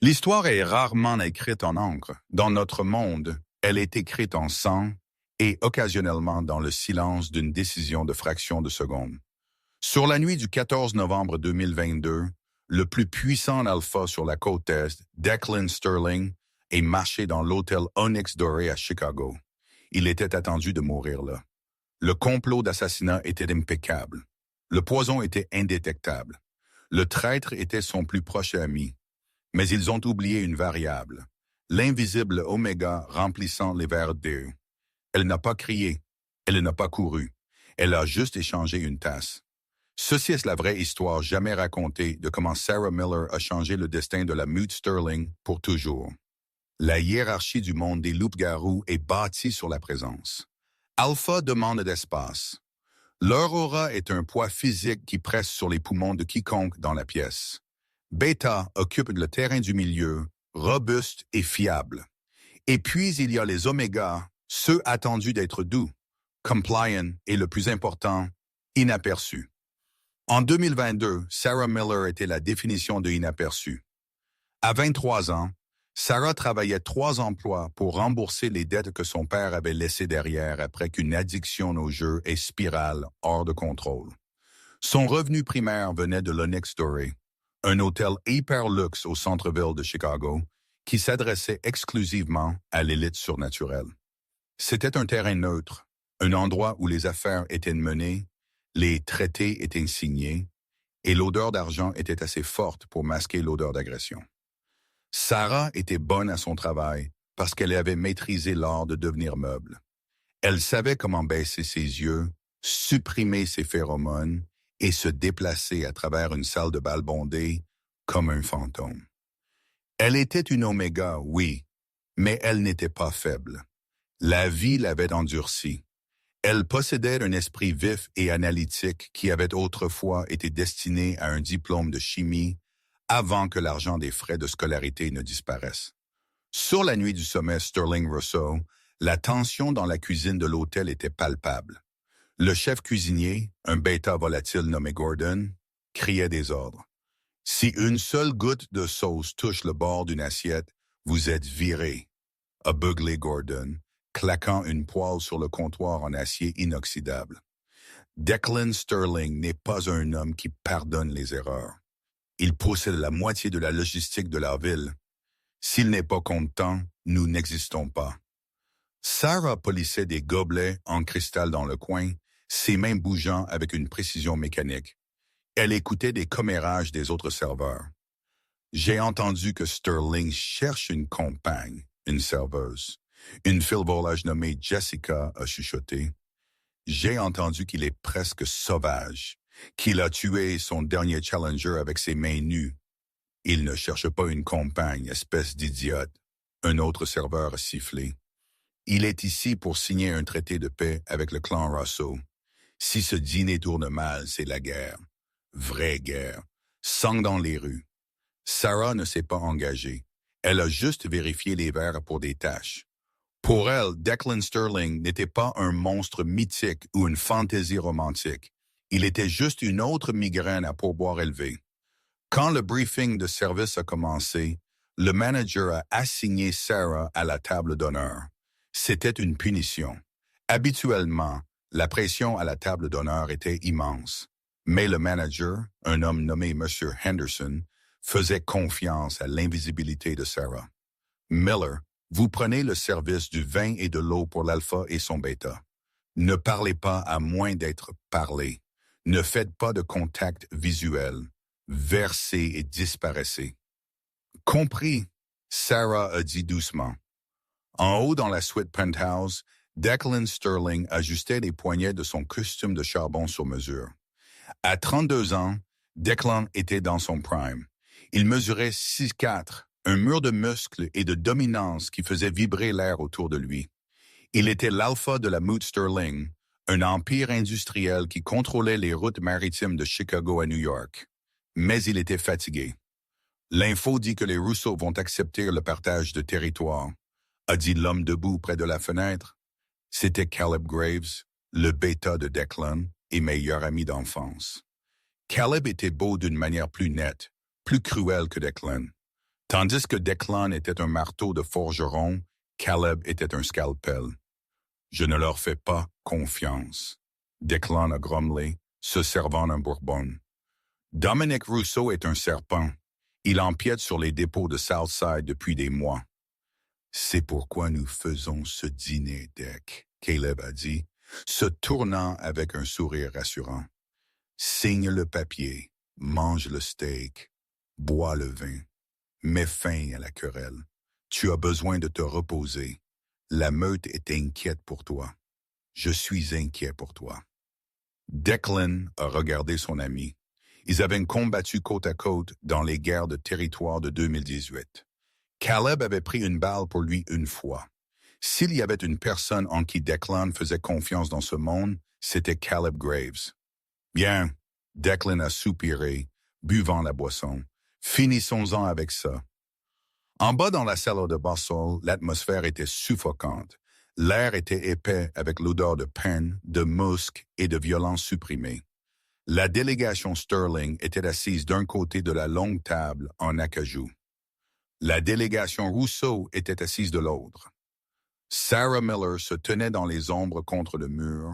L'histoire est rarement écrite en encre. Dans notre monde, elle est écrite en sang et occasionnellement dans le silence d'une décision de fraction de seconde. Sur la nuit du 14 novembre 2022, le plus puissant alpha sur la côte Est, Declan Sterling, est marché dans l'hôtel Onyx Doré à Chicago. Il était attendu de mourir là. Le complot d'assassinat était impeccable. Le poison était indétectable. Le traître était son plus proche ami. Mais ils ont oublié une variable, l'invisible Oméga remplissant les verres d'eux. Elle n'a pas crié, elle n'a pas couru, elle a juste échangé une tasse. Ceci est la vraie histoire jamais racontée de comment Sarah Miller a changé le destin de la Mute Sterling pour toujours. La hiérarchie du monde des loups-garous est bâtie sur la présence. Alpha demande d'espace. Leur aura est un poids physique qui presse sur les poumons de quiconque dans la pièce. Beta occupe le terrain du milieu, robuste et fiable. Et puis il y a les omégas, ceux attendus d'être doux, compliant et le plus important, inaperçus. En 2022, Sarah Miller était la définition de inaperçu. À 23 ans, Sarah travaillait 3 emplois pour rembourser les dettes que son père avait laissées derrière après qu'une addiction au jeu ait spirale hors de contrôle. Son revenu primaire venait de l'Onyx Doré, un hôtel hyper luxe au centre-ville de Chicago qui s'adressait exclusivement à l'élite surnaturelle. C'était un terrain neutre, un endroit où les affaires étaient menées, les traités étaient signés et l'odeur d'argent était assez forte pour masquer l'odeur d'agression. Sarah était bonne à son travail parce qu'elle avait maîtrisé l'art de devenir meuble. Elle savait comment baisser ses yeux, supprimer ses phéromones et se déplacer à travers une salle de bal bondée comme un fantôme. Elle était une oméga, oui, mais elle n'était pas faible. La vie l'avait endurcie. Elle possédait un esprit vif et analytique qui avait autrefois été destiné à un diplôme de chimie avant que l'argent des frais de scolarité ne disparaisse. Sur la nuit du sommet Sterling Rousseau, la tension dans la cuisine de l'hôtel était palpable. Le chef cuisinier, un bêta volatile nommé Gordon, criait des ordres. Si une seule goutte de sauce touche le bord d'une assiette, vous êtes viré, a beuglé Gordon, claquant une poêle sur le comptoir en acier inoxydable. Declan Sterling n'est pas un homme qui pardonne les erreurs. Il possède la moitié de la logistique de la ville. S'il n'est pas content, nous n'existons pas. Sarah polissait des gobelets en cristal dans le coin, ses mains bougeant avec une précision mécanique. Elle écoutait des commérages des autres serveurs. J'ai entendu que Sterling cherche une compagne, une serveuse. Une fille volage nommée Jessica a chuchoté. J'ai entendu qu'il est presque sauvage, qu'il a tué son dernier challenger avec ses mains nues. Il ne cherche pas une compagne, espèce d'idiote. Un autre serveur a sifflé. Il est ici pour signer un traité de paix avec le clan Rousseau. Si ce dîner tourne mal, c'est la guerre. Vraie guerre. Sang dans les rues. Sarah ne s'est pas engagée. Elle a juste vérifié les verres pour des tâches. Pour elle, Declan Sterling n'était pas un monstre mythique ou une fantaisie romantique. Il était juste une autre migraine à pourboire élevé. Quand le briefing de service a commencé, le manager a assigné Sarah à la table d'honneur. C'était une punition. Habituellement, la pression à la table d'honneur était immense. Mais le manager, un homme nommé M. Henderson, faisait confiance à l'invisibilité de Sarah. Miller, vous prenez le service du vin et de l'eau pour l'alpha et son bêta. Ne parlez pas à moins d'être parlé. Ne faites pas de contact visuel. Versez et disparaissez. Compris, Sarah a dit doucement. En haut dans la suite penthouse, Declan Sterling ajustait les poignets de son costume de charbon sur mesure. À 32 ans, Declan était dans son prime. Il mesurait 6'4", un mur de muscles et de dominance qui faisait vibrer l'air autour de lui. Il était l'alpha de la Mute Sterling, un empire industriel qui contrôlait les routes maritimes de Chicago à New York. Mais il était fatigué. L'info dit que les Rousseau vont accepter le partage de territoire, a dit l'homme debout près de la fenêtre. C'était Caleb Graves, le bêta de Declan et meilleur ami d'enfance. Caleb était beau d'une manière plus nette, plus cruelle que Declan. Tandis que Declan était un marteau de forgeron, Caleb était un scalpel. Je ne leur fais pas confiance. Declan a grommelé, se servant d'un bourbon. Dominic Rousseau est un serpent. Il empiète sur les dépôts de Southside depuis des mois. C'est pourquoi nous faisons ce dîner, Dec, Caleb a dit, se tournant avec un sourire rassurant. Signe le papier, mange le steak, bois le vin, mets fin à la querelle. Tu as besoin de te reposer. La meute est inquiète pour toi. Je suis inquiet pour toi. Declan a regardé son ami. Ils avaient combattu côte à côte dans les guerres de territoire de 2018. Caleb avait pris une balle pour lui une fois. S'il y avait une personne en qui Declan faisait confiance dans ce monde, c'était Caleb Graves. Bien, Declan a soupiré, buvant la boisson. Finissons-en avec ça. En bas dans la salle de Bustle, l'atmosphère était suffocante. L'air était épais avec l'odeur de peine, de musc et de violence supprimée. La délégation Sterling était assise d'un côté de la longue table en acajou. La délégation Rousseau était assise de l'autre. Sarah Miller se tenait dans les ombres contre le mur,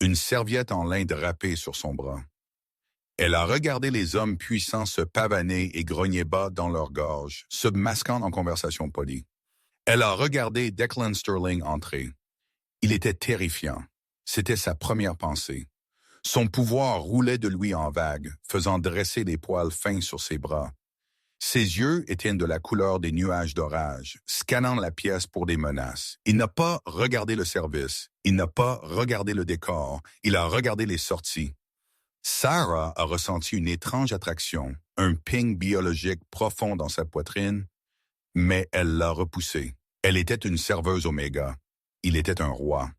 une serviette en lin drapée sur son bras. Elle a regardé les hommes puissants se pavaner et grogner bas dans leur gorge, se masquant en conversation polie. Elle a regardé Declan Sterling entrer. Il était terrifiant. C'était sa première pensée. Son pouvoir roulait de lui en vagues, faisant dresser des poils fins sur ses bras. Ses yeux étaient de la couleur des nuages d'orage, scannant la pièce pour des menaces. Il n'a pas regardé le service, il n'a pas regardé le décor, il a regardé les sorties. Sarah a ressenti une étrange attraction, un ping biologique profond dans sa poitrine, mais elle l'a repoussé. Elle était une serveuse Oméga. Il était un roi.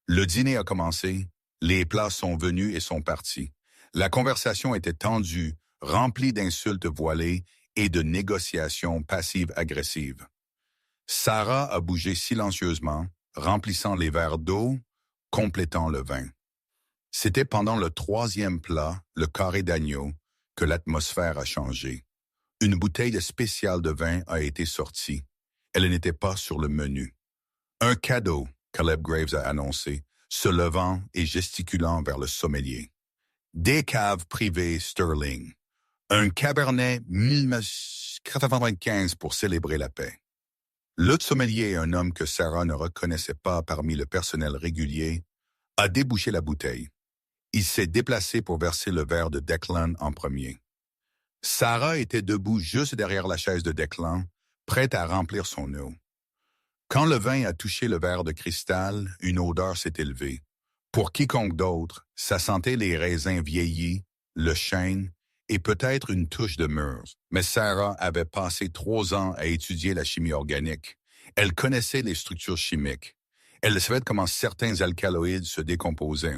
Le dîner a commencé, les plats sont venus et sont partis. La conversation était tendue, remplie d'insultes voilées et de négociations passives-agressives. Sarah a bougé silencieusement, remplissant les verres d'eau, complétant le vin. C'était pendant le troisième plat, le carré d'agneau, que l'atmosphère a changé. Une bouteille spéciale de vin a été sortie. Elle n'était pas sur le menu. Un cadeau, Caleb Graves a annoncé, se levant et gesticulant vers le sommelier. Des caves privées Sterling. Un Cabernet 1995 pour célébrer la paix. Le sommelier, un homme que Sarah ne reconnaissait pas parmi le personnel régulier, a débouché la bouteille. Il s'est déplacé pour verser le verre de Declan en premier. Sarah était debout juste derrière la chaise de Declan, prête à remplir son eau. Quand le vin a touché le verre de cristal, une odeur s'est élevée. Pour quiconque d'autre, ça sentait les raisins vieillis, le chêne et peut-être une touche de mûre. Mais Sarah avait passé 3 ans à étudier la chimie organique. Elle connaissait les structures chimiques. Elle savait comment certains alcaloïdes se décomposaient.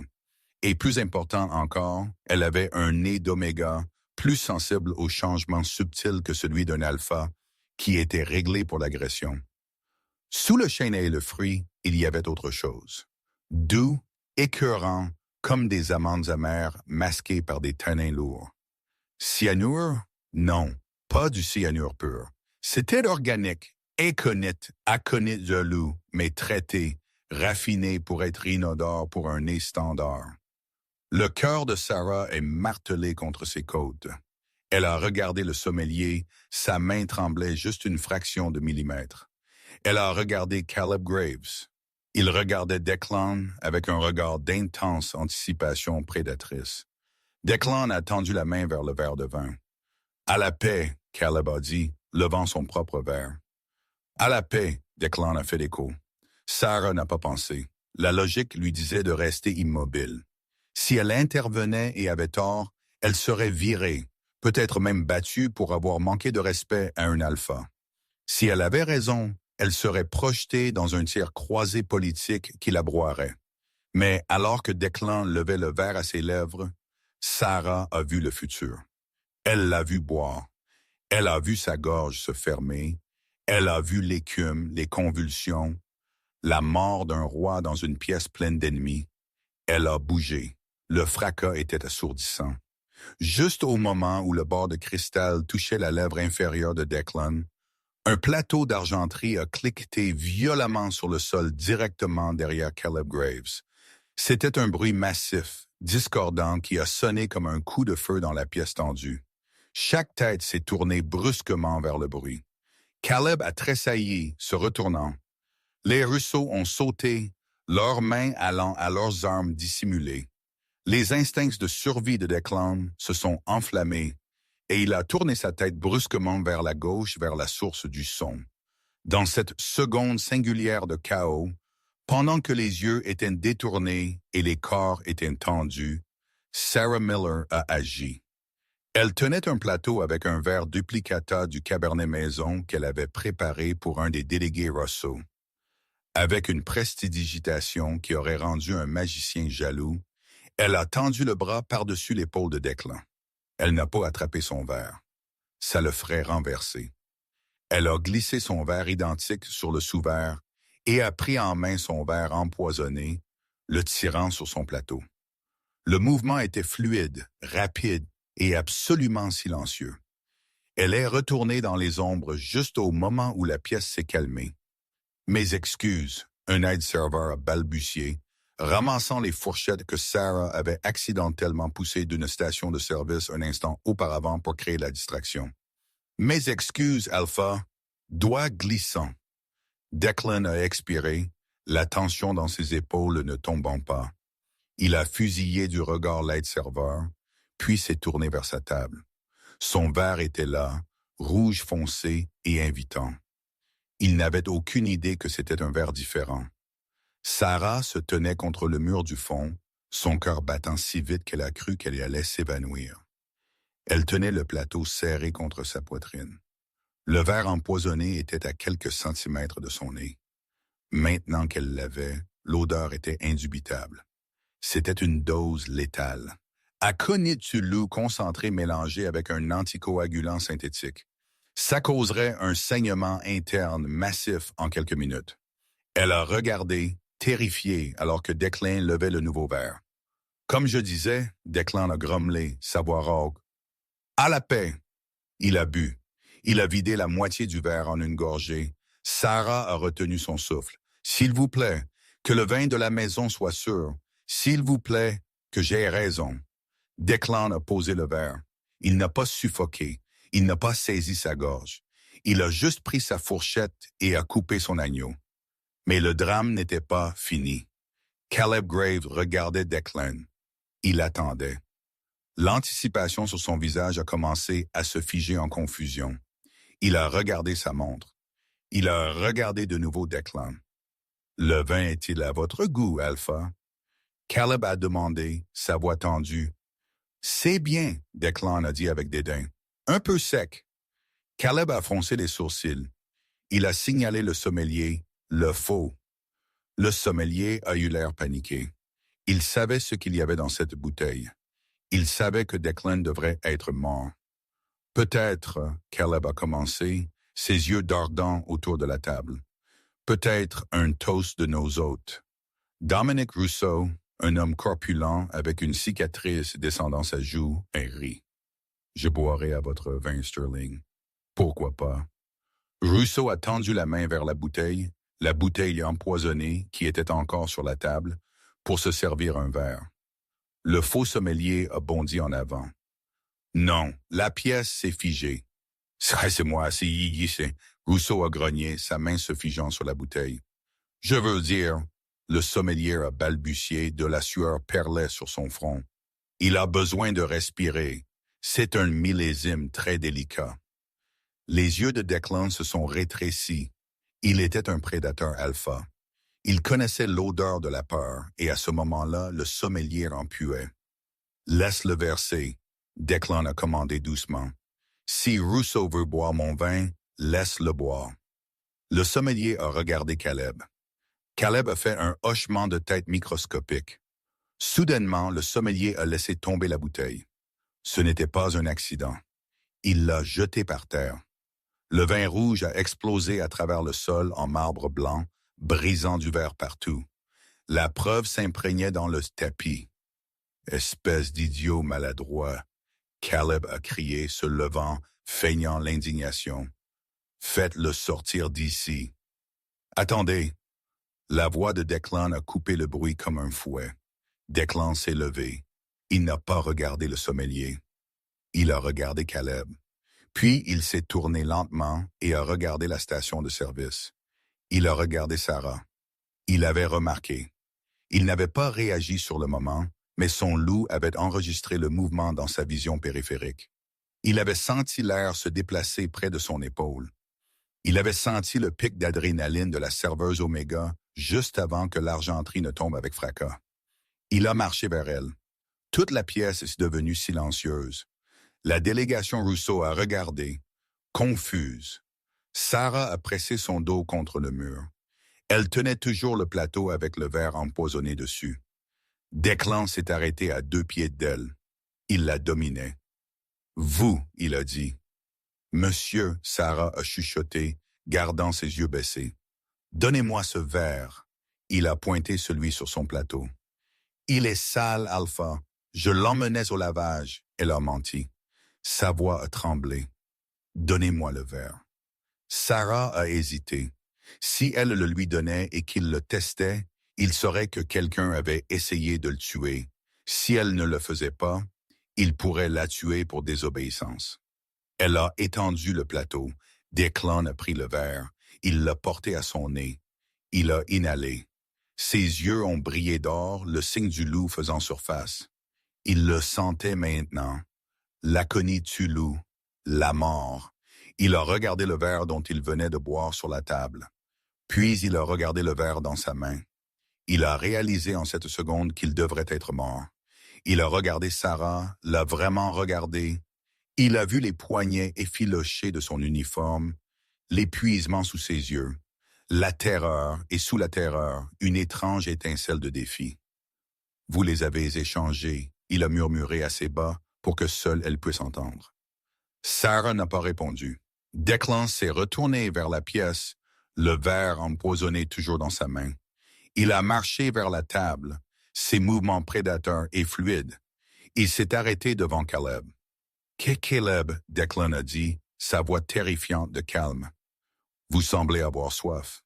Et plus important encore, elle avait un nez d'oméga plus sensible aux changements subtils que celui d'un alpha, qui était réglé pour l'agression. Sous le chêne et le fruit, il y avait autre chose. Doux, écœurant, comme des amandes amères masquées par des tanins lourds. Cyanure? Non, pas du cyanure pur. C'était organique, aconite, aconite de loup, mais traité, raffiné pour être inodore pour un nez standard. Le cœur de Sarah est martelé contre ses côtes. Elle a regardé le sommelier, sa main tremblait juste une fraction de millimètre. Elle a regardé Caleb Graves. Il regardait Declan avec un regard d'intense anticipation prédatrice. Declan a tendu la main vers le verre de vin. « À la paix », Caleb a dit, levant son propre verre. « À la paix », Declan a fait l'écho. Sarah n'a pas pensé. La logique lui disait de rester immobile. Si elle intervenait et avait tort, elle serait virée, peut-être même battue pour avoir manqué de respect à un alpha. Si elle avait raison, elle serait projetée dans un tir croisé politique qui la broierait. Mais alors que Declan levait le verre à ses lèvres, Sarah a vu le futur. Elle l'a vu boire. Elle a vu sa gorge se fermer. Elle a vu l'écume, les convulsions, la mort d'un roi dans une pièce pleine d'ennemis. Elle a bougé. Le fracas était assourdissant. Juste au moment où le bord de cristal touchait la lèvre inférieure de Declan, Un plateau d'argenterie a cliqueté violemment sur le sol directement derrière Caleb Graves. C'était un bruit massif, discordant, qui a sonné comme un coup de feu dans la pièce tendue. Chaque tête s'est tournée brusquement vers le bruit. Caleb a tressailli, se retournant. Les Russo ont sauté, leurs mains allant à leurs armes dissimulées. Les instincts de survie de Declan se sont enflammés et il a tourné sa tête brusquement vers la gauche, vers la source du son. Dans cette seconde singulière de chaos, pendant que les yeux étaient détournés et les corps étaient tendus, Sarah Miller a agi. Elle tenait un plateau avec un verre duplicata du Cabernet Maison qu'elle avait préparé pour un des délégués Russo. Avec une prestidigitation qui aurait rendu un magicien jaloux, elle a tendu le bras par-dessus l'épaule de Declan. Elle n'a pas attrapé son verre. Ça le ferait renverser. Elle a glissé son verre identique sur le sous-verre et a pris en main son verre empoisonné, le tirant sur son plateau. Le mouvement était fluide, rapide et absolument silencieux. Elle est retournée dans les ombres juste au moment où la pièce s'est calmée. « Mes excuses », un aide-serveur a balbutié, ramassant les fourchettes que Sarah avait accidentellement poussées d'une station de service un instant auparavant pour créer la distraction. « Mes excuses, Alpha », doigt glissant. Declan a expiré, la tension dans ses épaules ne tombant pas. Il a fusillé du regard l'aide-serveur, puis s'est tourné vers sa table. Son verre était là, rouge foncé et invitant. Il n'avait aucune idée que c'était un verre différent. Sarah se tenait contre le mur du fond, son cœur battant si vite qu'elle a cru qu'elle allait s'évanouir. Elle tenait le plateau serré contre sa poitrine. Le verre empoisonné était à quelques centimètres de son nez. Maintenant qu'elle l'avait, l'odeur était indubitable. C'était une dose létale. Aconitulu concentré mélangé avec un anticoagulant synthétique. Ça causerait un saignement interne massif en quelques minutes. Elle a regardé, terrifiée, alors que Declan levait le nouveau verre. Comme je disais, Declan a grommelé, sa voix rauque. « À la paix !» Il a bu. Il a vidé la moitié du verre en une gorgée. Sarah a retenu son souffle. « S'il vous plaît, que le vin de la maison soit sûr. S'il vous plaît, que j'ai raison. » Declan a posé le verre. Il n'a pas suffoqué. Il n'a pas saisi sa gorge. Il a juste pris sa fourchette et a coupé son agneau. Mais le drame n'était pas fini. Caleb Graves regardait Declan. Il attendait. L'anticipation sur son visage a commencé à se figer en confusion. Il a regardé sa montre. Il a regardé de nouveau Declan. « Le vin est-il à votre goût, Alpha? » Caleb a demandé, sa voix tendue. « C'est bien, » Declan a dit avec dédain. « Un peu sec. » Caleb a froncé les sourcils. Il a signalé le sommelier, le faux. Le sommelier a eu l'air paniqué. Il savait ce qu'il y avait dans cette bouteille. Il savait que Declan devrait être mort. Peut-être, Caleb a commencé, ses yeux dardant autour de la table. Peut-être un toast de nos hôtes. Dominic Russo, un homme corpulent avec une cicatrice descendant sa joue, rit. « Je boirai à votre vin, Sterling. » « Pourquoi pas? » Russo a tendu la main vers la bouteille empoisonnée qui était encore sur la table, pour se servir un verre. Le faux sommelier a bondi en avant. « Non, la pièce s'est figée. »« C'est moi, c'est Russo a grogné, sa main se figeant sur la bouteille. « Je veux dire, le sommelier a balbutié, de la sueur perlait sur son front. Il a besoin de respirer. C'est un millésime très délicat. » Les yeux de Declan se sont rétrécis. Il était un prédateur alpha. Il connaissait l'odeur de la peur, et à ce moment-là, le sommelier en puait. « Laisse-le verser », Declan a commandé doucement. « Si Russo veut boire mon vin, laisse-le boire. » Le sommelier a regardé Caleb. Caleb a fait un hochement de tête microscopique. Soudainement, le sommelier a laissé tomber la bouteille. Ce n'était pas un accident. Il l'a jeté par terre. Le vin rouge a explosé à travers le sol en marbre blanc, brisant du verre partout. La preuve s'imprégnait dans le tapis. « Espèce d'idiot maladroit !» Caleb a crié, se levant, feignant l'indignation. Faites-le sortir d'ici. Attendez. La voix de Declan a coupé le bruit comme un fouet. Declan s'est levé. Il n'a pas regardé le sommelier. Il a regardé Caleb. Puis il s'est tourné lentement et a regardé la station de service. Il a regardé Sarah. Il avait remarqué. Il n'avait pas réagi sur le moment, mais son loup avait enregistré le mouvement dans sa vision périphérique. Il avait senti l'air se déplacer près de son épaule. Il avait senti le pic d'adrénaline de la serveuse Oméga juste avant que l'argenterie ne tombe avec fracas. Il a marché vers elle. Toute la pièce est devenue silencieuse. La délégation Rousseau a regardé, confuse. Sarah a pressé son dos contre le mur. Elle tenait toujours le plateau avec le verre empoisonné dessus. Declan s'est arrêté à 2 pieds d'elle. Il la dominait. « Vous », il a dit. « Monsieur », Sarah a chuchoté, gardant ses yeux baissés. « Donnez-moi ce verre. » Il a pointé celui sur son plateau. « Il est sale, Alpha. Je l'emmenais au lavage. » Elle a menti. Sa voix a tremblé. « Donnez-moi le verre. » Sarah a hésité. Si elle le lui donnait et qu'il le testait, il saurait que quelqu'un avait essayé de le tuer. Si elle ne le faisait pas, il pourrait la tuer pour désobéissance. Elle a étendu le plateau. Declan a pris le verre. Il l'a porté à son nez. Il a inhalé. Ses yeux ont brillé d'or, le signe du loup faisant surface. Il le sentait maintenant. L'aconie tue loup. La mort. Il a regardé le verre dont il venait de boire sur la table. Puis il a regardé le verre dans sa main. Il a réalisé en cette seconde qu'il devrait être mort. Il a regardé Sarah, l'a vraiment regardée. Il a vu les poignets effilochés de son uniforme, l'épuisement sous ses yeux, la terreur et sous la terreur, une étrange étincelle de défi. « Vous les avez échangés », il a murmuré assez bas pour que seule elle puisse entendre. Sarah n'a pas répondu. Declan s'est retourné vers la pièce, le verre empoisonné toujours dans sa main. Il a marché vers la table, ses mouvements prédateurs et fluides. Il s'est arrêté devant Caleb. « Caleb », Declan a dit, sa voix terrifiante de calme. « Vous semblez avoir soif. »«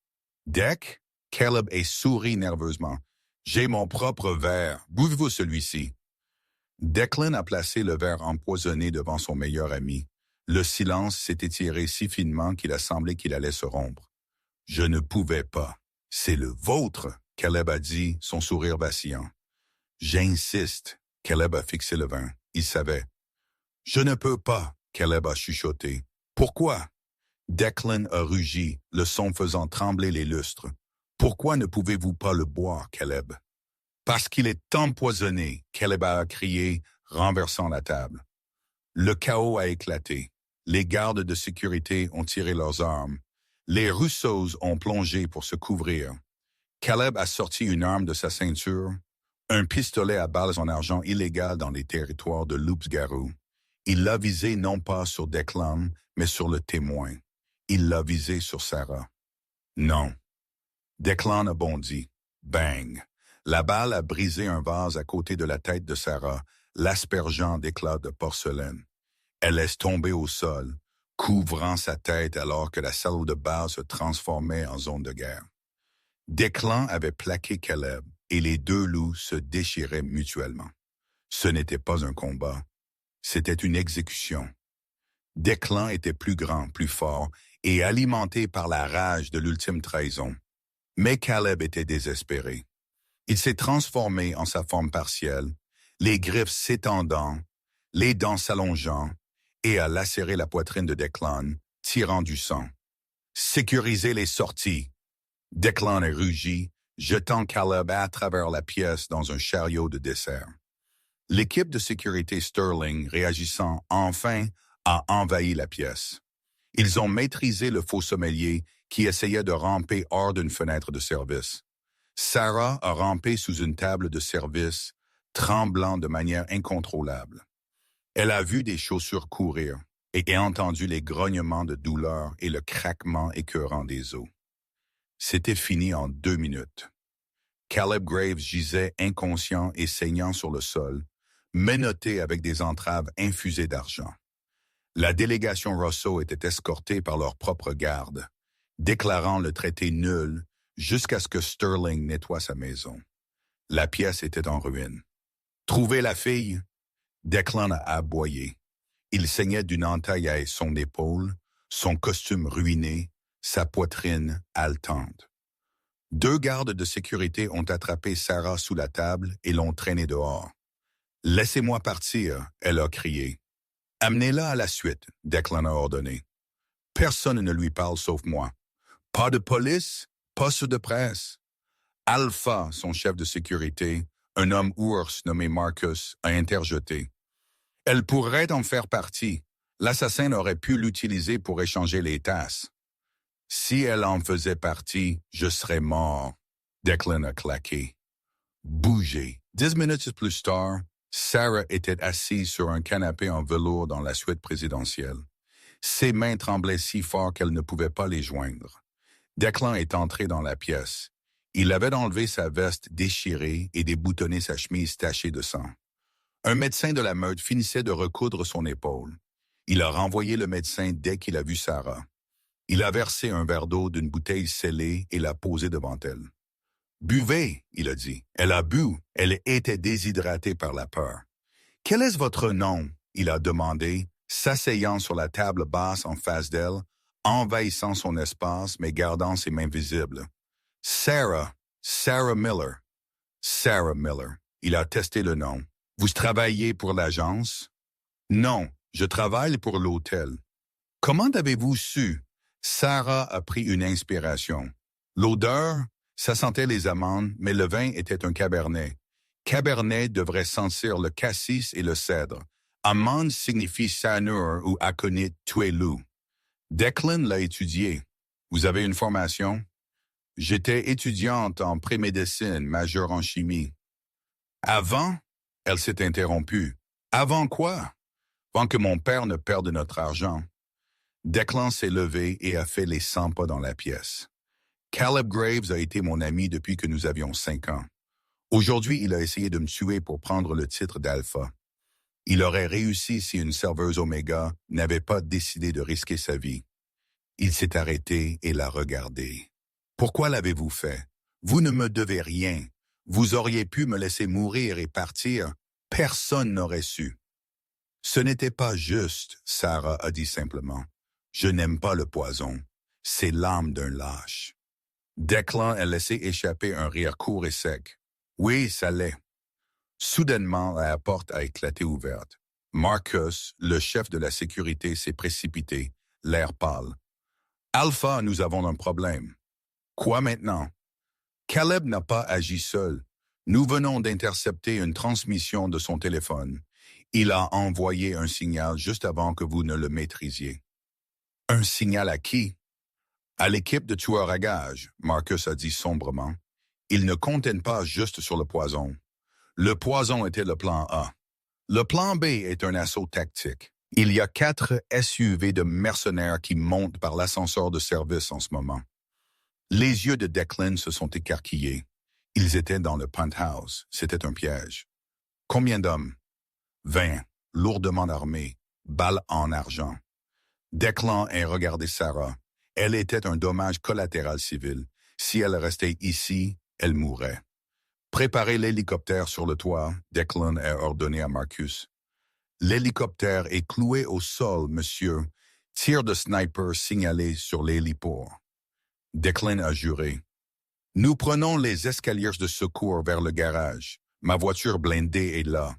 Dec ?» Caleb est souri nerveusement. « J'ai mon propre verre. Buvez-vous celui-ci. » Declan a placé le verre empoisonné devant son meilleur ami. Le silence s'est étiré si finement qu'il a semblé qu'il allait se rompre. « Je ne pouvais pas. »« C'est le vôtre », Caleb a dit, son sourire vacillant. « J'insiste. » Caleb a fixé le vin. Il savait. « Je ne peux pas. » Caleb a chuchoté. « Pourquoi? » Declan a rugi, le son faisant trembler les lustres. « Pourquoi ne pouvez-vous pas le boire, Caleb? »« Parce qu'il est empoisonné, » Caleb a crié, renversant la table. Le chaos a éclaté. Les gardes de sécurité ont tiré leurs armes. Les Russos ont plongé pour se couvrir. Caleb a sorti une arme de sa ceinture, un pistolet à balles en argent illégal dans les territoires de Loups-Garou. Il l'a visé non pas sur Declan, mais sur le témoin. Il l'a visé sur Sarah. Non. Declan a bondi. Bang! La balle a brisé un vase à côté de la tête de Sarah, l'aspergeant d'éclats de porcelaine. Elle laisse tomber au sol, couvrant sa tête alors que la salle de base se transformait en zone de guerre. Declan avait plaqué Caleb et les deux loups se déchiraient mutuellement. Ce n'était pas un combat, c'était une exécution. Declan était plus grand, plus fort et alimenté par la rage de l'ultime trahison. Mais Caleb était désespéré. Il s'est transformé en sa forme partielle, les griffes s'étendant, les dents s'allongeant, et a lacéré la poitrine de Declan, tirant du sang. « Sécurisez les sorties !» Declan a rugi, jetant Caleb à travers la pièce dans un chariot de dessert. L'équipe de sécurité Sterling, réagissant enfin, a envahi la pièce. Ils ont maîtrisé le faux sommelier qui essayait de ramper hors d'une fenêtre de service. Sarah a rampé sous une table de service, tremblant de manière incontrôlable. Elle a vu des chaussures courir et a entendu les grognements de douleur et le craquement écœurant des os. C'était fini en 2 minutes. Caleb Graves gisait inconscient et saignant sur le sol, menotté avec des entraves infusées d'argent. La délégation Rousseau était escortée par leur propre garde, déclarant le traité nul jusqu'à ce que Sterling nettoie sa maison. La pièce était en ruine. Trouver la fille? Declan a aboyé. Il saignait d'une entaille à son épaule, son costume ruiné, sa poitrine haletante. 2 gardes de sécurité ont attrapé Sarah sous la table et l'ont traînée dehors. « Laissez-moi partir », elle a crié. « Amenez-la à la suite », Declan a ordonné. Personne ne lui parle sauf moi. Pas de police, poste de presse. Alpha, son chef de sécurité, un homme ours nommé Marcus, a interjeté. Elle pourrait en faire partie. L'assassin aurait pu l'utiliser pour échanger les tasses. Si elle en faisait partie, je serais mort. Declan a claqué. Bougez. 10 minutes plus tard, Sarah était assise sur un canapé en velours dans la suite présidentielle. Ses mains tremblaient si fort qu'elle ne pouvait pas les joindre. Declan est entré dans la pièce. Il avait enlevé sa veste déchirée et déboutonné sa chemise tachée de sang. Un médecin de la meute finissait de recoudre son épaule. Il a renvoyé le médecin dès qu'il a vu Sarah. Il a versé un verre d'eau d'une bouteille scellée et l'a posé devant elle. « Buvez », il a dit. Elle a bu. Elle était déshydratée par la peur. « Quel est votre nom ?» il a demandé, s'asseyant sur la table basse en face d'elle, envahissant son espace mais gardant ses mains visibles. « Sarah Miller. »« Sarah Miller. » Il a testé le nom. « Vous travaillez pour l'agence? »« Non, je travaille pour l'hôtel. »« Comment avez-vous su? » Sarah a pris une inspiration. L'odeur, ça sentait les amandes, mais le vin était un cabernet. Cabernet devrait sentir le cassis et le cèdre. Amande signifie sanur ou aconite tuelu. Declan l'a étudié. Vous avez une formation? J'étais étudiante en prémédecine, majeure en chimie. Avant, elle s'est interrompue. Avant quoi? Avant que mon père ne perde notre argent. Declan s'est levé et a fait les 100 pas dans la pièce. Caleb Graves a été mon ami depuis que nous avions 5 ans. Aujourd'hui, il a essayé de me tuer pour prendre le titre d'Alpha. Il aurait réussi si une serveuse Oméga n'avait pas décidé de risquer sa vie. Il s'est arrêté et l'a regardé. « Pourquoi l'avez-vous fait? Vous ne me devez rien. Vous auriez pu me laisser mourir et partir. Personne n'aurait su. » Ce n'était pas juste, Sarah a dit simplement. Je n'aime pas le poison. C'est l'âme d'un lâche. Declan a laissé échapper un rire court et sec. Oui, ça l'est. Soudainement, la porte a éclaté ouverte. Marcus, le chef de la sécurité, s'est précipité, l'air pâle. Alpha, nous avons un problème. Quoi maintenant? Caleb n'a pas agi seul. Nous venons d'intercepter une transmission de son téléphone. Il a envoyé un signal juste avant que vous ne le maîtrisiez. Un signal à qui? À l'équipe de tueurs à gages, Marcus a dit sombrement. Ils ne comptaient pas juste sur le poison. Le poison était le plan A. Le plan B est un assaut tactique. Il y a 4 SUV de mercenaires qui montent par l'ascenseur de service en ce moment. Les yeux de Declan se sont écarquillés. Ils étaient dans le penthouse. C'était un piège. Combien d'hommes? 20, lourdement armés, balles en argent. Declan a regardé Sarah. Elle était un dommage collatéral civil. Si elle restait ici, elle mourrait. Préparez l'hélicoptère sur le toit, Declan a ordonné à Marcus. L'hélicoptère est cloué au sol, monsieur. Tir de sniper signalé sur l'héliport. Declan a juré. Nous prenons les escaliers de secours vers le garage. Ma voiture blindée est là.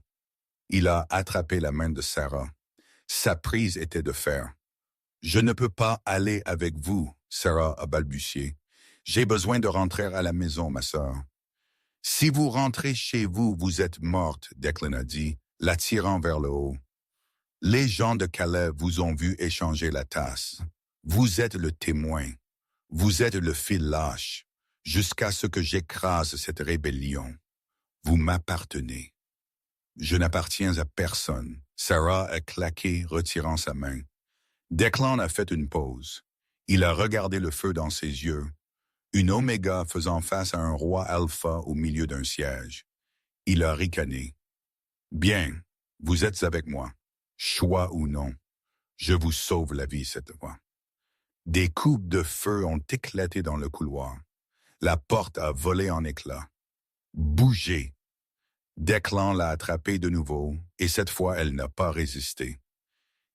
Il a attrapé la main de Sarah. Sa prise était de fer. Je ne peux pas aller avec vous, Sarah a balbutié. J'ai besoin de rentrer à la maison, ma sœur. Si vous rentrez chez vous, vous êtes morte, Declan a dit, l'attirant vers le haut. Les gens de Calais vous ont vu échanger la tasse. Vous êtes le témoin. Vous êtes le fil lâche, jusqu'à ce que j'écrase cette rébellion. Vous m'appartenez. Je n'appartiens à personne. Sarah a claqué, retirant sa main. Declan a fait une pause. Il a regardé le feu dans ses yeux. Une Oméga faisant face à un roi alpha au milieu d'un siège. Il a ricané. Bien, vous êtes avec moi. Choix ou non. Je vous sauve la vie cette fois. Des coups de feu ont éclaté dans le couloir. La porte a volé en éclats. Bougez! Declan l'a attrapée de nouveau, et cette fois elle n'a pas résisté.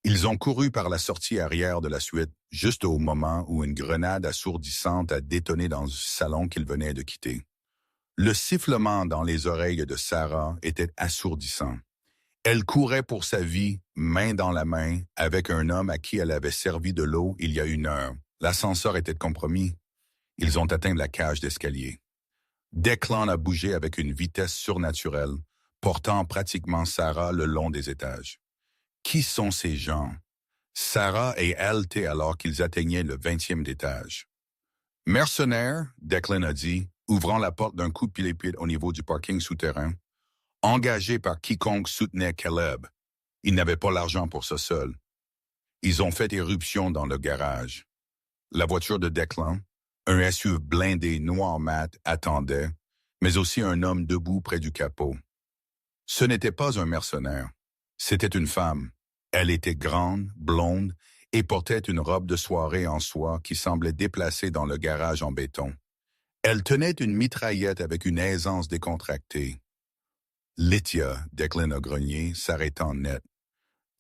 Ils ont couru par la sortie arrière de la suite, juste au moment où une grenade assourdissante a détonné dans le salon qu'ils venaient de quitter. Le sifflement dans les oreilles de Sarah était assourdissant. Elle courait pour sa vie, main dans la main, avec un homme à qui elle avait servi de l'eau il y a 1 heure. L'ascenseur était compromis. Ils ont atteint la cage d'escalier. Declan a bougé avec une vitesse surnaturelle, portant pratiquement Sarah le long des étages. Qui sont ces gens? Sarah et haletaient alors qu'ils atteignaient le 20e étage. « Mercenaires », Declan a dit, ouvrant la porte d'un coup de pied au niveau du parking souterrain, engagés par quiconque soutenait Caleb. Ils n'avaient pas l'argent pour ça seul. Ils ont fait éruption dans le garage. La voiture de Declan, un SUV blindé noir mat, attendait, mais aussi un homme debout près du capot. Ce n'était pas un mercenaire. C'était une femme. Elle était grande, blonde, et portait une robe de soirée en soie qui semblait déplacée dans le garage en béton. Elle tenait une mitraillette avec une aisance décontractée. Lydia, Declan a grogné, s'arrêtant net.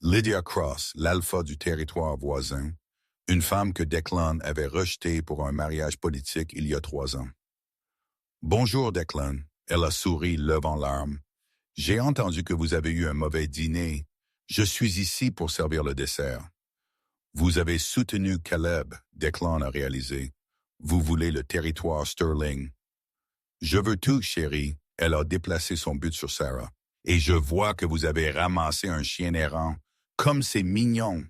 Lydia Cross, l'alpha du territoire voisin, une femme que Declan avait rejetée pour un mariage politique il y a 3 ans. « Bonjour, Declan. » Elle a souri, levant l'arme. « J'ai entendu que vous avez eu un mauvais dîner. Je suis ici pour servir le dessert. » « Vous avez soutenu Caleb, » Declan a réalisé. « Vous voulez le territoire Sterling. »« Je veux tout, chérie. » Elle a déplacé son but sur Sarah. « Et je vois que vous avez ramassé un chien errant. Comme c'est mignon. »«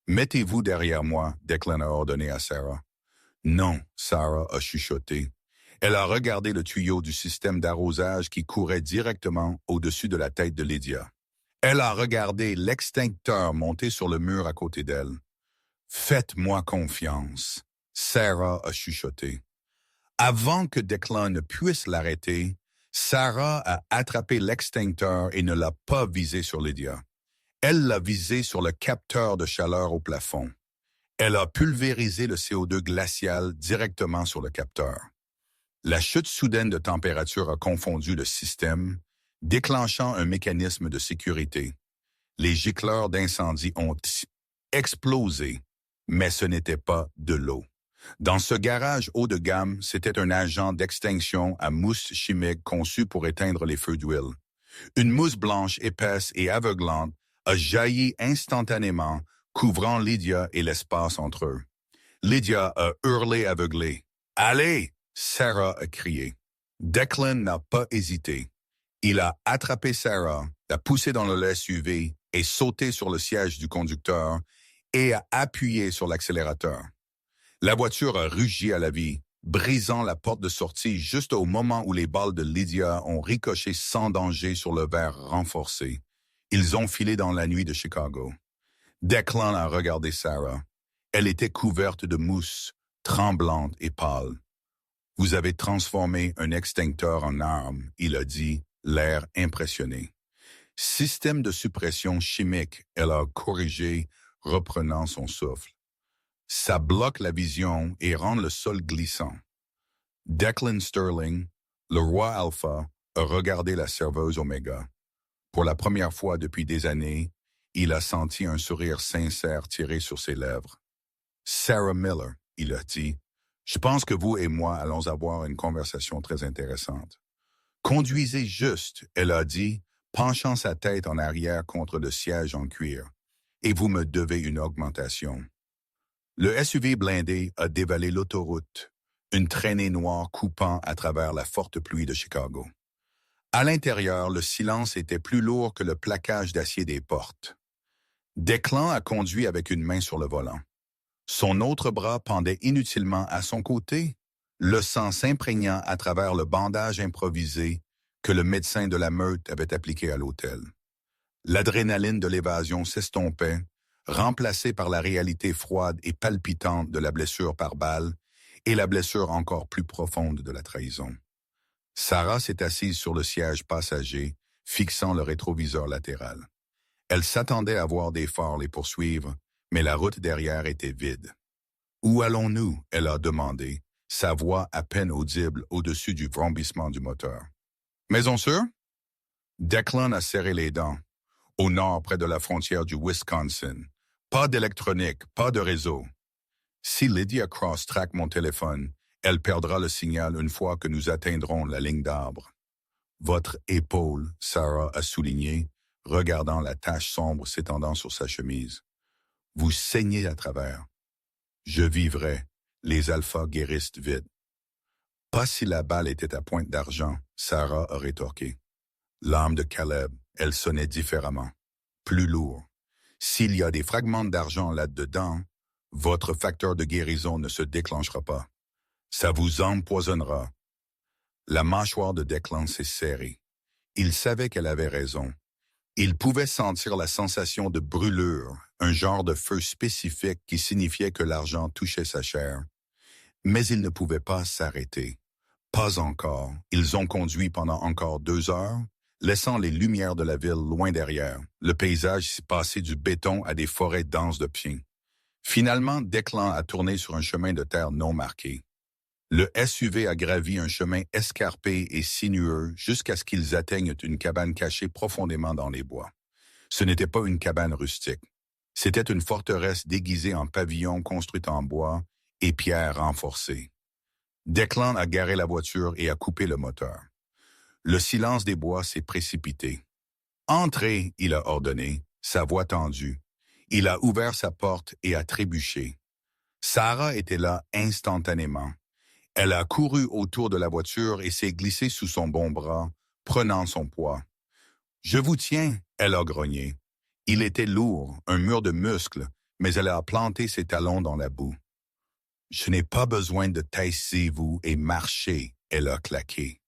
Mettez-vous derrière moi, » Declan a ordonné à Sarah. « Non, » Sarah a chuchoté. Elle a regardé le tuyau du système d'arrosage qui courait directement au-dessus de la tête de Lydia. Elle a regardé l'extincteur monté sur le mur à côté d'elle. « Faites-moi confiance, » Sarah a chuchoté. Avant que Declan ne puisse l'arrêter, Sarah a attrapé l'extincteur et ne l'a pas visé sur Lydia. Elle l'a visé sur le capteur de chaleur au plafond. Elle a pulvérisé le CO2 glacial directement sur le capteur. La chute soudaine de température a confondu le système, déclenchant un mécanisme de sécurité. Les gicleurs d'incendie ont explosé, mais ce n'était pas de l'eau. Dans ce garage haut de gamme, c'était un agent d'extinction à mousse chimique conçu pour éteindre les feux d'huile. Une mousse blanche épaisse et aveuglante a jailli instantanément, couvrant Lydia et l'espace entre eux. Lydia a hurlé aveuglée. « Allez !» Sarah a crié. Declan n'a pas hésité. Il a attrapé Sarah, l'a poussée dans le SUV et sauté sur le siège du conducteur et a appuyé sur l'accélérateur. La voiture a rugi à la vie, brisant la porte de sortie juste au moment où les balles de Lydia ont ricoché sans danger sur le verre renforcé. Ils ont filé dans la nuit de Chicago. Declan a regardé Sarah. Elle était couverte de mousse, tremblante et pâle. « Vous avez transformé un extincteur en arme, » il a dit, l'air impressionné. « Système de suppression chimique, » elle a corrigé, reprenant son souffle. « Ça bloque la vision et rend le sol glissant. » Declan Sterling, le roi Alpha, a regardé la serveuse Oméga. Pour la première fois depuis des années, il a senti un sourire sincère tirer sur ses lèvres. « Sarah Miller, » il a dit, « je pense que vous et moi allons avoir une conversation très intéressante. »« Conduisez juste, » elle a dit, penchant sa tête en arrière contre le siège en cuir, « et vous me devez une augmentation. » Le SUV blindé a dévalé l'autoroute, une traînée noire coupant à travers la forte pluie de Chicago. À l'intérieur, le silence était plus lourd que le plaquage d'acier des portes. Declan a conduit avec une main sur le volant. Son autre bras pendait inutilement à son côté, le sang s'imprégnant à travers le bandage improvisé que le médecin de la meute avait appliqué à l'hôtel. L'adrénaline de l'évasion s'estompait, remplacée par la réalité froide et palpitante de la blessure par balle et la blessure encore plus profonde de la trahison. Sarah s'est assise sur le siège passager, fixant le rétroviseur latéral. Elle s'attendait à voir des phares les poursuivre, mais la route derrière était vide. « Où allons-nous » elle a demandé, sa voix à peine audible au-dessus du vrombissement du moteur. « Maison sûre » Declan a serré les dents. « Au nord, près de la frontière du Wisconsin. Pas d'électronique, pas de réseau. Si Lydia Cross traque mon téléphone, elle perdra le signal une fois que nous atteindrons la ligne d'arbre. » Votre épaule, Sarah a souligné, regardant la tache sombre s'étendant sur sa chemise. Vous saignez à travers. Je vivrai. Les alphas guérissent vite. Pas si la balle était à pointe d'argent, Sarah a rétorqué. L'âme de Caleb, elle sonnait différemment. Plus lourd. S'il y a des fragments d'argent là-dedans, votre facteur de guérison ne se déclenchera pas. Ça vous empoisonnera. La mâchoire de Declan s'est serrée. Il savait qu'elle avait raison. Il pouvait sentir la sensation de brûlure, un genre de feu spécifique qui signifiait que l'argent touchait sa chair. Mais il ne pouvait pas s'arrêter. Pas encore. Ils ont conduit pendant encore 2 heures, laissant les lumières de la ville loin derrière. Le paysage s'est passé du béton à des forêts denses de pins. Finalement, Declan a tourné sur un chemin de terre non marqué. Le SUV a gravi un chemin escarpé et sinueux jusqu'à ce qu'ils atteignent une cabane cachée profondément dans les bois. Ce n'était pas une cabane rustique. C'était une forteresse déguisée en pavillon construite en bois et pierres renforcées. Declan a garé la voiture et a coupé le moteur. Le silence des bois s'est précipité. « Entrez » il a ordonné, sa voix tendue. Il a ouvert sa porte et a trébuché. Sarah était là instantanément. Elle a couru autour de la voiture et s'est glissée sous son bon bras, prenant son poids. « Je vous tiens » elle a grogné. Il était lourd, un mur de muscles, mais elle a planté ses talons dans la boue. « Je n'ai pas besoin de taisez-vous et marchez » elle a claqué.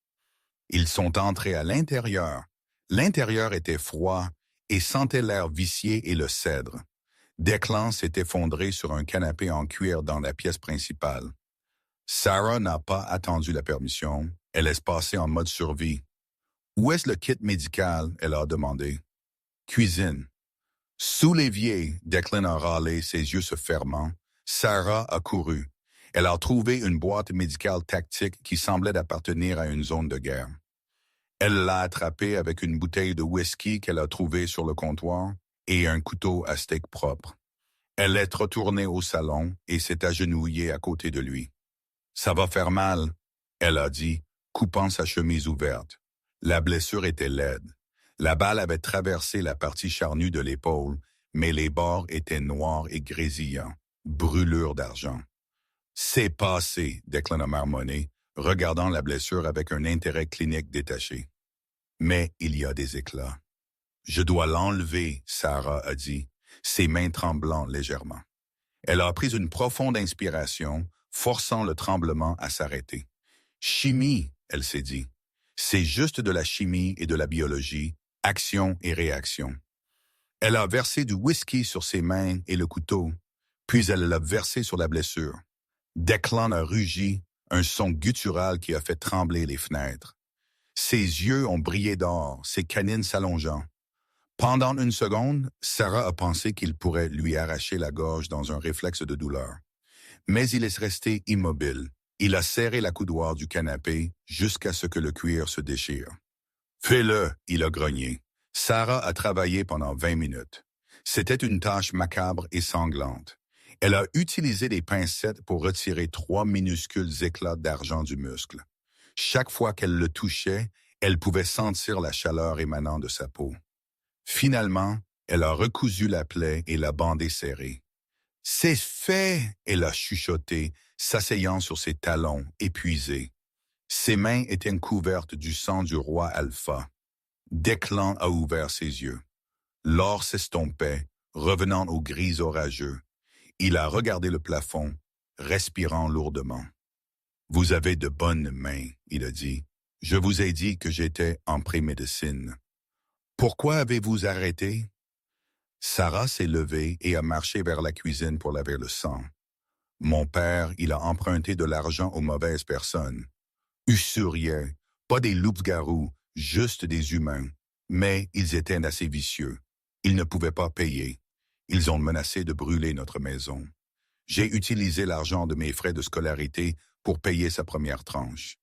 Ils sont entrés à l'intérieur. L'intérieur était froid et sentait l'air vicié et le cèdre. Declan s'est effondré sur un canapé en cuir dans la pièce principale. Sarah n'a pas attendu la permission. Elle est passée en mode survie. « Où est-ce le kit médical » elle a demandé. « Cuisine. » Sous l'évier, Declan a râlé, ses yeux se fermant. Sarah a couru. Elle a trouvé une boîte médicale tactique qui semblait appartenir à une zone de guerre. Elle l'a attrapée avec une bouteille de whisky qu'elle a trouvée sur le comptoir et un couteau à steak propre. Elle est retournée au salon et s'est agenouillée à côté de lui. « Ça va faire mal » elle a dit, coupant sa chemise ouverte. La blessure était laide. La balle avait traversé la partie charnue de l'épaule, mais les bords étaient noirs et grésillants, brûlure d'argent. « C'est passé » Declan a marmonné, regardant la blessure avec un intérêt clinique détaché. « Mais il y a des éclats. »« Je dois l'enlever » Sarah a dit, ses mains tremblant légèrement. Elle a pris une profonde inspiration, forçant le tremblement à s'arrêter. « Chimie » elle s'est dit. « C'est juste de la chimie et de la biologie, action et réaction. » Elle a versé du whisky sur ses mains et le couteau, puis elle l'a versé sur la blessure. Declan a rugi, un son guttural qui a fait trembler les fenêtres. Ses yeux ont brillé d'or, ses canines s'allongeant. Pendant une seconde, Sarah a pensé qu'il pourrait lui arracher la gorge dans un réflexe de douleur. Mais il est resté immobile. Il a serré la coudoir du canapé jusqu'à ce que le cuir se déchire. « Fais-le » il a grogné. Sarah a travaillé pendant 20 minutes. C'était une tâche macabre et sanglante. Elle a utilisé des pincettes pour retirer 3 minuscules éclats d'argent du muscle. Chaque fois qu'elle le touchait, elle pouvait sentir la chaleur émanant de sa peau. Finalement, elle a recousu la plaie et l'a bandée serrée. « C'est fait » elle a chuchoté, s'asseyant sur ses talons, épuisée. Ses mains étaient couvertes du sang du roi Alpha. Declan a ouvert ses yeux. L'or s'estompait, revenant au gris orageux. Il a regardé le plafond, respirant lourdement. « Vous avez de bonnes mains » il a dit. « Je vous ai dit que j'étais en pré-médecine. »« Pourquoi avez-vous arrêté » Sarah s'est levée et a marché vers la cuisine pour laver le sang. « Mon père, il a emprunté de l'argent aux mauvaises personnes. Usuriers, pas des loups-garous, juste des humains. Mais ils étaient assez vicieux. Ils ne pouvaient pas payer. Ils ont menacé de brûler notre maison. J'ai utilisé l'argent de mes frais de scolarité pour payer sa première tranche.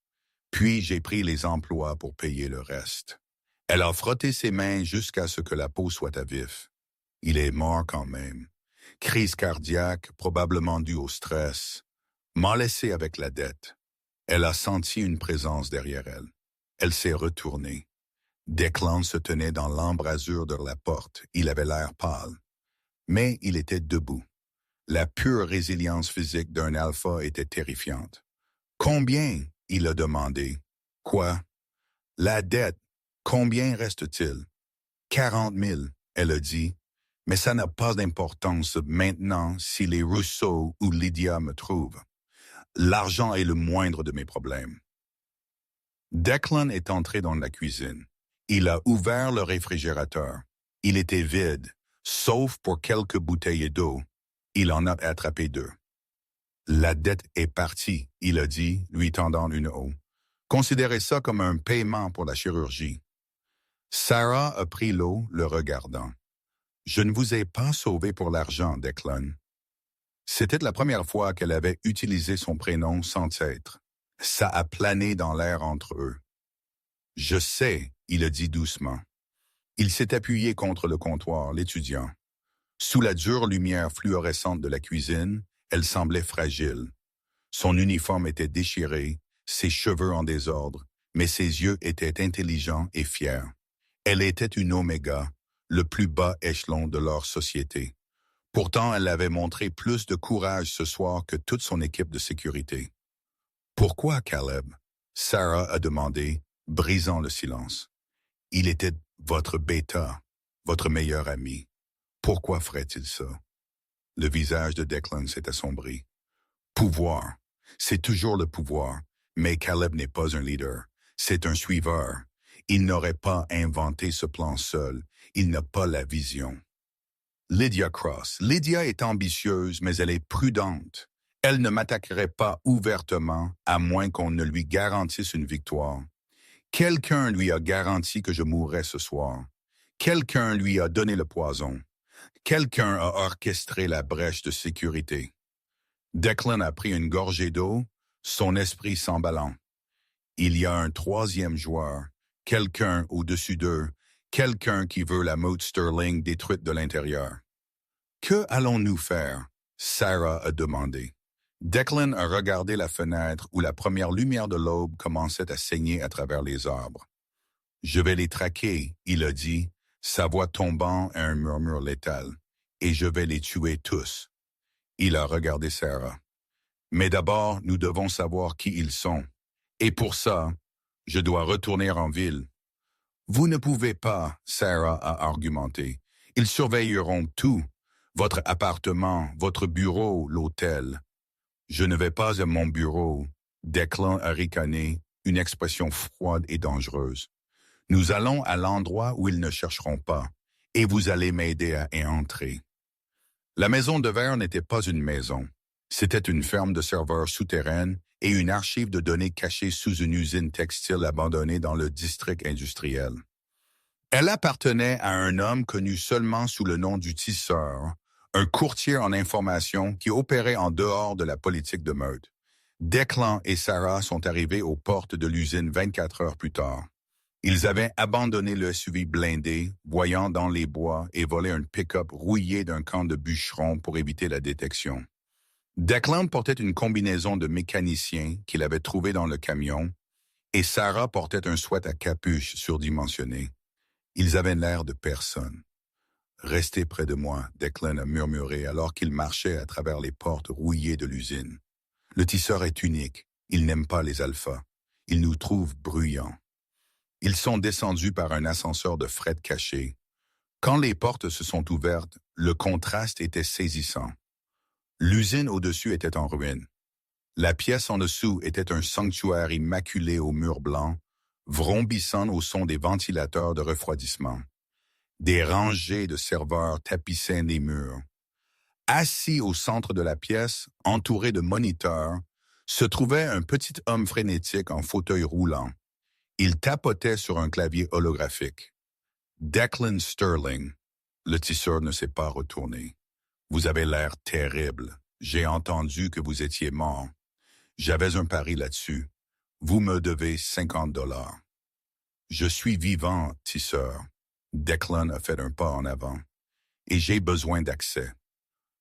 Puis j'ai pris les emplois pour payer le reste. Elle a frotté ses mains jusqu'à ce que la peau soit à vif. Il est mort quand même. Crise cardiaque, probablement due au stress. M'a laissé avec la dette. Elle a senti une présence derrière elle. Elle s'est retournée. Declan se tenait dans l'embrasure de la porte. Il avait l'air pâle. Mais il était debout. La pure résilience physique d'un alpha était terrifiante. « Combien ?» il a demandé. « Quoi ?»« La dette. Combien reste-t-il ?»« 40 000, elle a dit. « Mais ça n'a pas d'importance maintenant si les Rousseau ou Lydia me trouvent. L'argent est le moindre de mes problèmes. » Declan est entré dans la cuisine. Il a ouvert le réfrigérateur. Il était vide, sauf pour quelques bouteilles d'eau. Il en a attrapé 2. « La dette est partie, » il a dit, lui tendant une eau. « Considérez ça comme un paiement pour la chirurgie. » Sarah a pris l'eau, le regardant. « Je ne vous ai pas sauvé pour l'argent, Declan. » C'était la première fois qu'elle avait utilisé son prénom sans être. Ça a plané dans l'air entre eux. « Je sais, » il a dit doucement. Il s'est appuyé contre le comptoir, l'étudiant. Sous la dure lumière fluorescente de la cuisine, elle semblait fragile. Son uniforme était déchiré, ses cheveux en désordre, mais ses yeux étaient intelligents et fiers. Elle était une oméga, le plus bas échelon de leur société. Pourtant, elle avait montré plus de courage ce soir que toute son équipe de sécurité. « Pourquoi, Caleb ?» Sarah a demandé, brisant le silence. « Il était votre bêta, votre meilleur ami. Pourquoi ferait-il ça? » Le visage de Declan s'est assombri. « Pouvoir. C'est toujours le pouvoir. Mais Caleb n'est pas un leader. C'est un suiveur. Il n'aurait pas inventé ce plan seul. Il n'a pas la vision. » Lydia Cross. Lydia est ambitieuse, mais elle est prudente. Elle ne m'attaquerait pas ouvertement, à moins qu'on ne lui garantisse une victoire. Quelqu'un lui a garanti que je mourrais ce soir. Quelqu'un lui a donné le poison. Quelqu'un a orchestré la brèche de sécurité. Declan a pris une gorgée d'eau, son esprit s'emballant. Il y a un troisième joueur, quelqu'un au-dessus d'eux, quelqu'un qui veut la Moat Sterling détruite de l'intérieur. « Que allons-nous faire? » Sarah a demandé. Declan a regardé la fenêtre où la première lumière de l'aube commençait à saigner à travers les arbres. « Je vais les traquer, » il a dit, sa voix tombant à un murmure létal, « et je vais les tuer tous. » Il a regardé Sarah. « Mais d'abord, nous devons savoir qui ils sont. Et pour ça, je dois retourner en ville. » « Vous ne pouvez pas, » Sarah a argumenté. « Ils surveilleront tout. Votre appartement, votre bureau, l'hôtel. » « Je ne vais pas à mon bureau. » Declan a ricané, une expression froide et dangereuse. « Nous allons à l'endroit où ils ne chercheront pas, et vous allez m'aider à y entrer. » La maison de verre n'était pas une maison. C'était une ferme de serveurs souterraine et une archive de données cachée sous une usine textile abandonnée dans le district industriel. Elle appartenait à un homme connu seulement sous le nom du tisseur, un courtier en information qui opérait en dehors de la politique de meute. Declan et Sarah sont arrivés aux portes de l'usine 24 heures plus tard. Ils avaient abandonné le SUV blindé, voyant dans les bois et volé un pick-up rouillé d'un camp de bûcherons pour éviter la détection. Declan portait une combinaison de mécanicien qu'il avait trouvé dans le camion, et Sarah portait un sweat à capuche surdimensionné. Ils avaient l'air de personne. « Restez près de moi », Declan a murmuré alors qu'il marchait à travers les portes rouillées de l'usine. « Le tisseur est unique. Il n'aime pas les alphas. Il nous trouve bruyants. » Ils sont descendus par un ascenseur de fret caché. Quand les portes se sont ouvertes, le contraste était saisissant. L'usine au-dessus était en ruine. La pièce en dessous était un sanctuaire immaculé aux murs blancs, vrombissant au son des ventilateurs de refroidissement. Des rangées de serveurs tapissaient les murs. Assis au centre de la pièce, entouré de moniteurs, se trouvait un petit homme frénétique en fauteuil roulant. Il tapotait sur un clavier holographique. Declan Sterling. Le tisseur ne s'est pas retourné. Vous avez l'air terrible. J'ai entendu que vous étiez mort. J'avais un pari là-dessus. Vous me devez 50 $. Je suis vivant, tisseur. Declan a fait un pas en avant. Et j'ai besoin d'accès.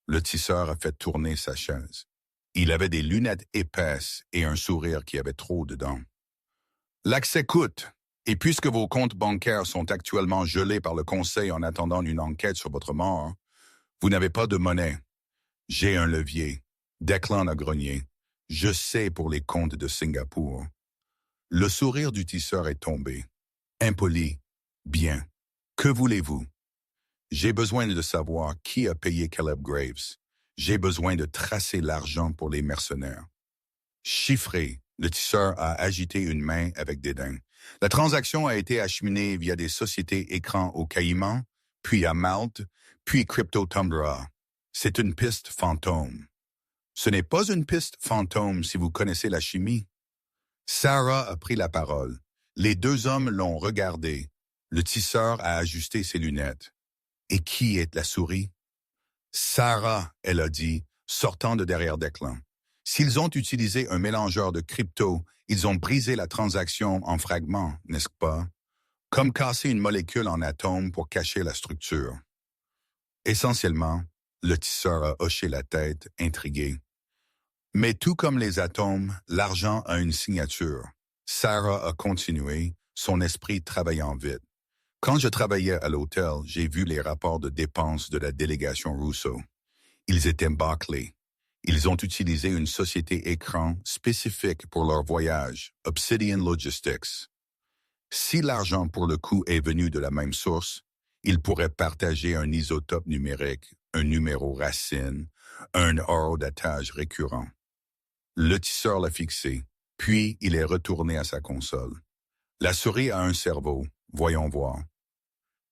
Le tisseur a fait tourner sa chaise. Il avait des lunettes épaisses et un sourire qui avait trop dedans. L'accès coûte. Et puisque vos comptes bancaires sont actuellement gelés par le conseil en attendant une enquête sur votre mort, vous n'avez pas de monnaie. J'ai un levier. Declan a grogné. Je sais pour les comptes de Singapour. Le sourire du tisseur est tombé. Impoli. Bien. Que voulez-vous? J'ai besoin de savoir qui a payé Caleb Graves. J'ai besoin de tracer l'argent pour les mercenaires. Chiffré, le tisseur a agité une main avec dédain. La transaction a été acheminée via des sociétés écrans au Caïman, puis à Malte, puis Crypto Tundra. C'est une piste fantôme. Ce n'est pas une piste fantôme si vous connaissez la chimie. Sarah a pris la parole. Les deux hommes l'ont regardé. Le tisseur a ajusté ses lunettes. Et qui est la souris? Sarah, elle a dit, sortant de derrière Declan. S'ils ont utilisé un mélangeur de crypto, ils ont brisé la transaction en fragments, n'est-ce pas? Comme casser une molécule en atomes pour cacher la structure. Essentiellement, le tisseur a hoché la tête, intrigué. Mais tout comme les atomes, l'argent a une signature. Sarah a continué, son esprit travaillant vite. Quand je travaillais à l'hôtel, j'ai vu les rapports de dépenses de la délégation Rousseau. Ils étaient bâclés. Ils ont utilisé une société écran spécifique pour leur voyage, Obsidian Logistics. Si l'argent pour le coup est venu de la même source, ils pourraient partager un isotope numérique, un numéro racine, un horodatage récurrent. Le tisseur l'a fixé, puis il est retourné à sa console. La souris a un cerveau, voyons voir.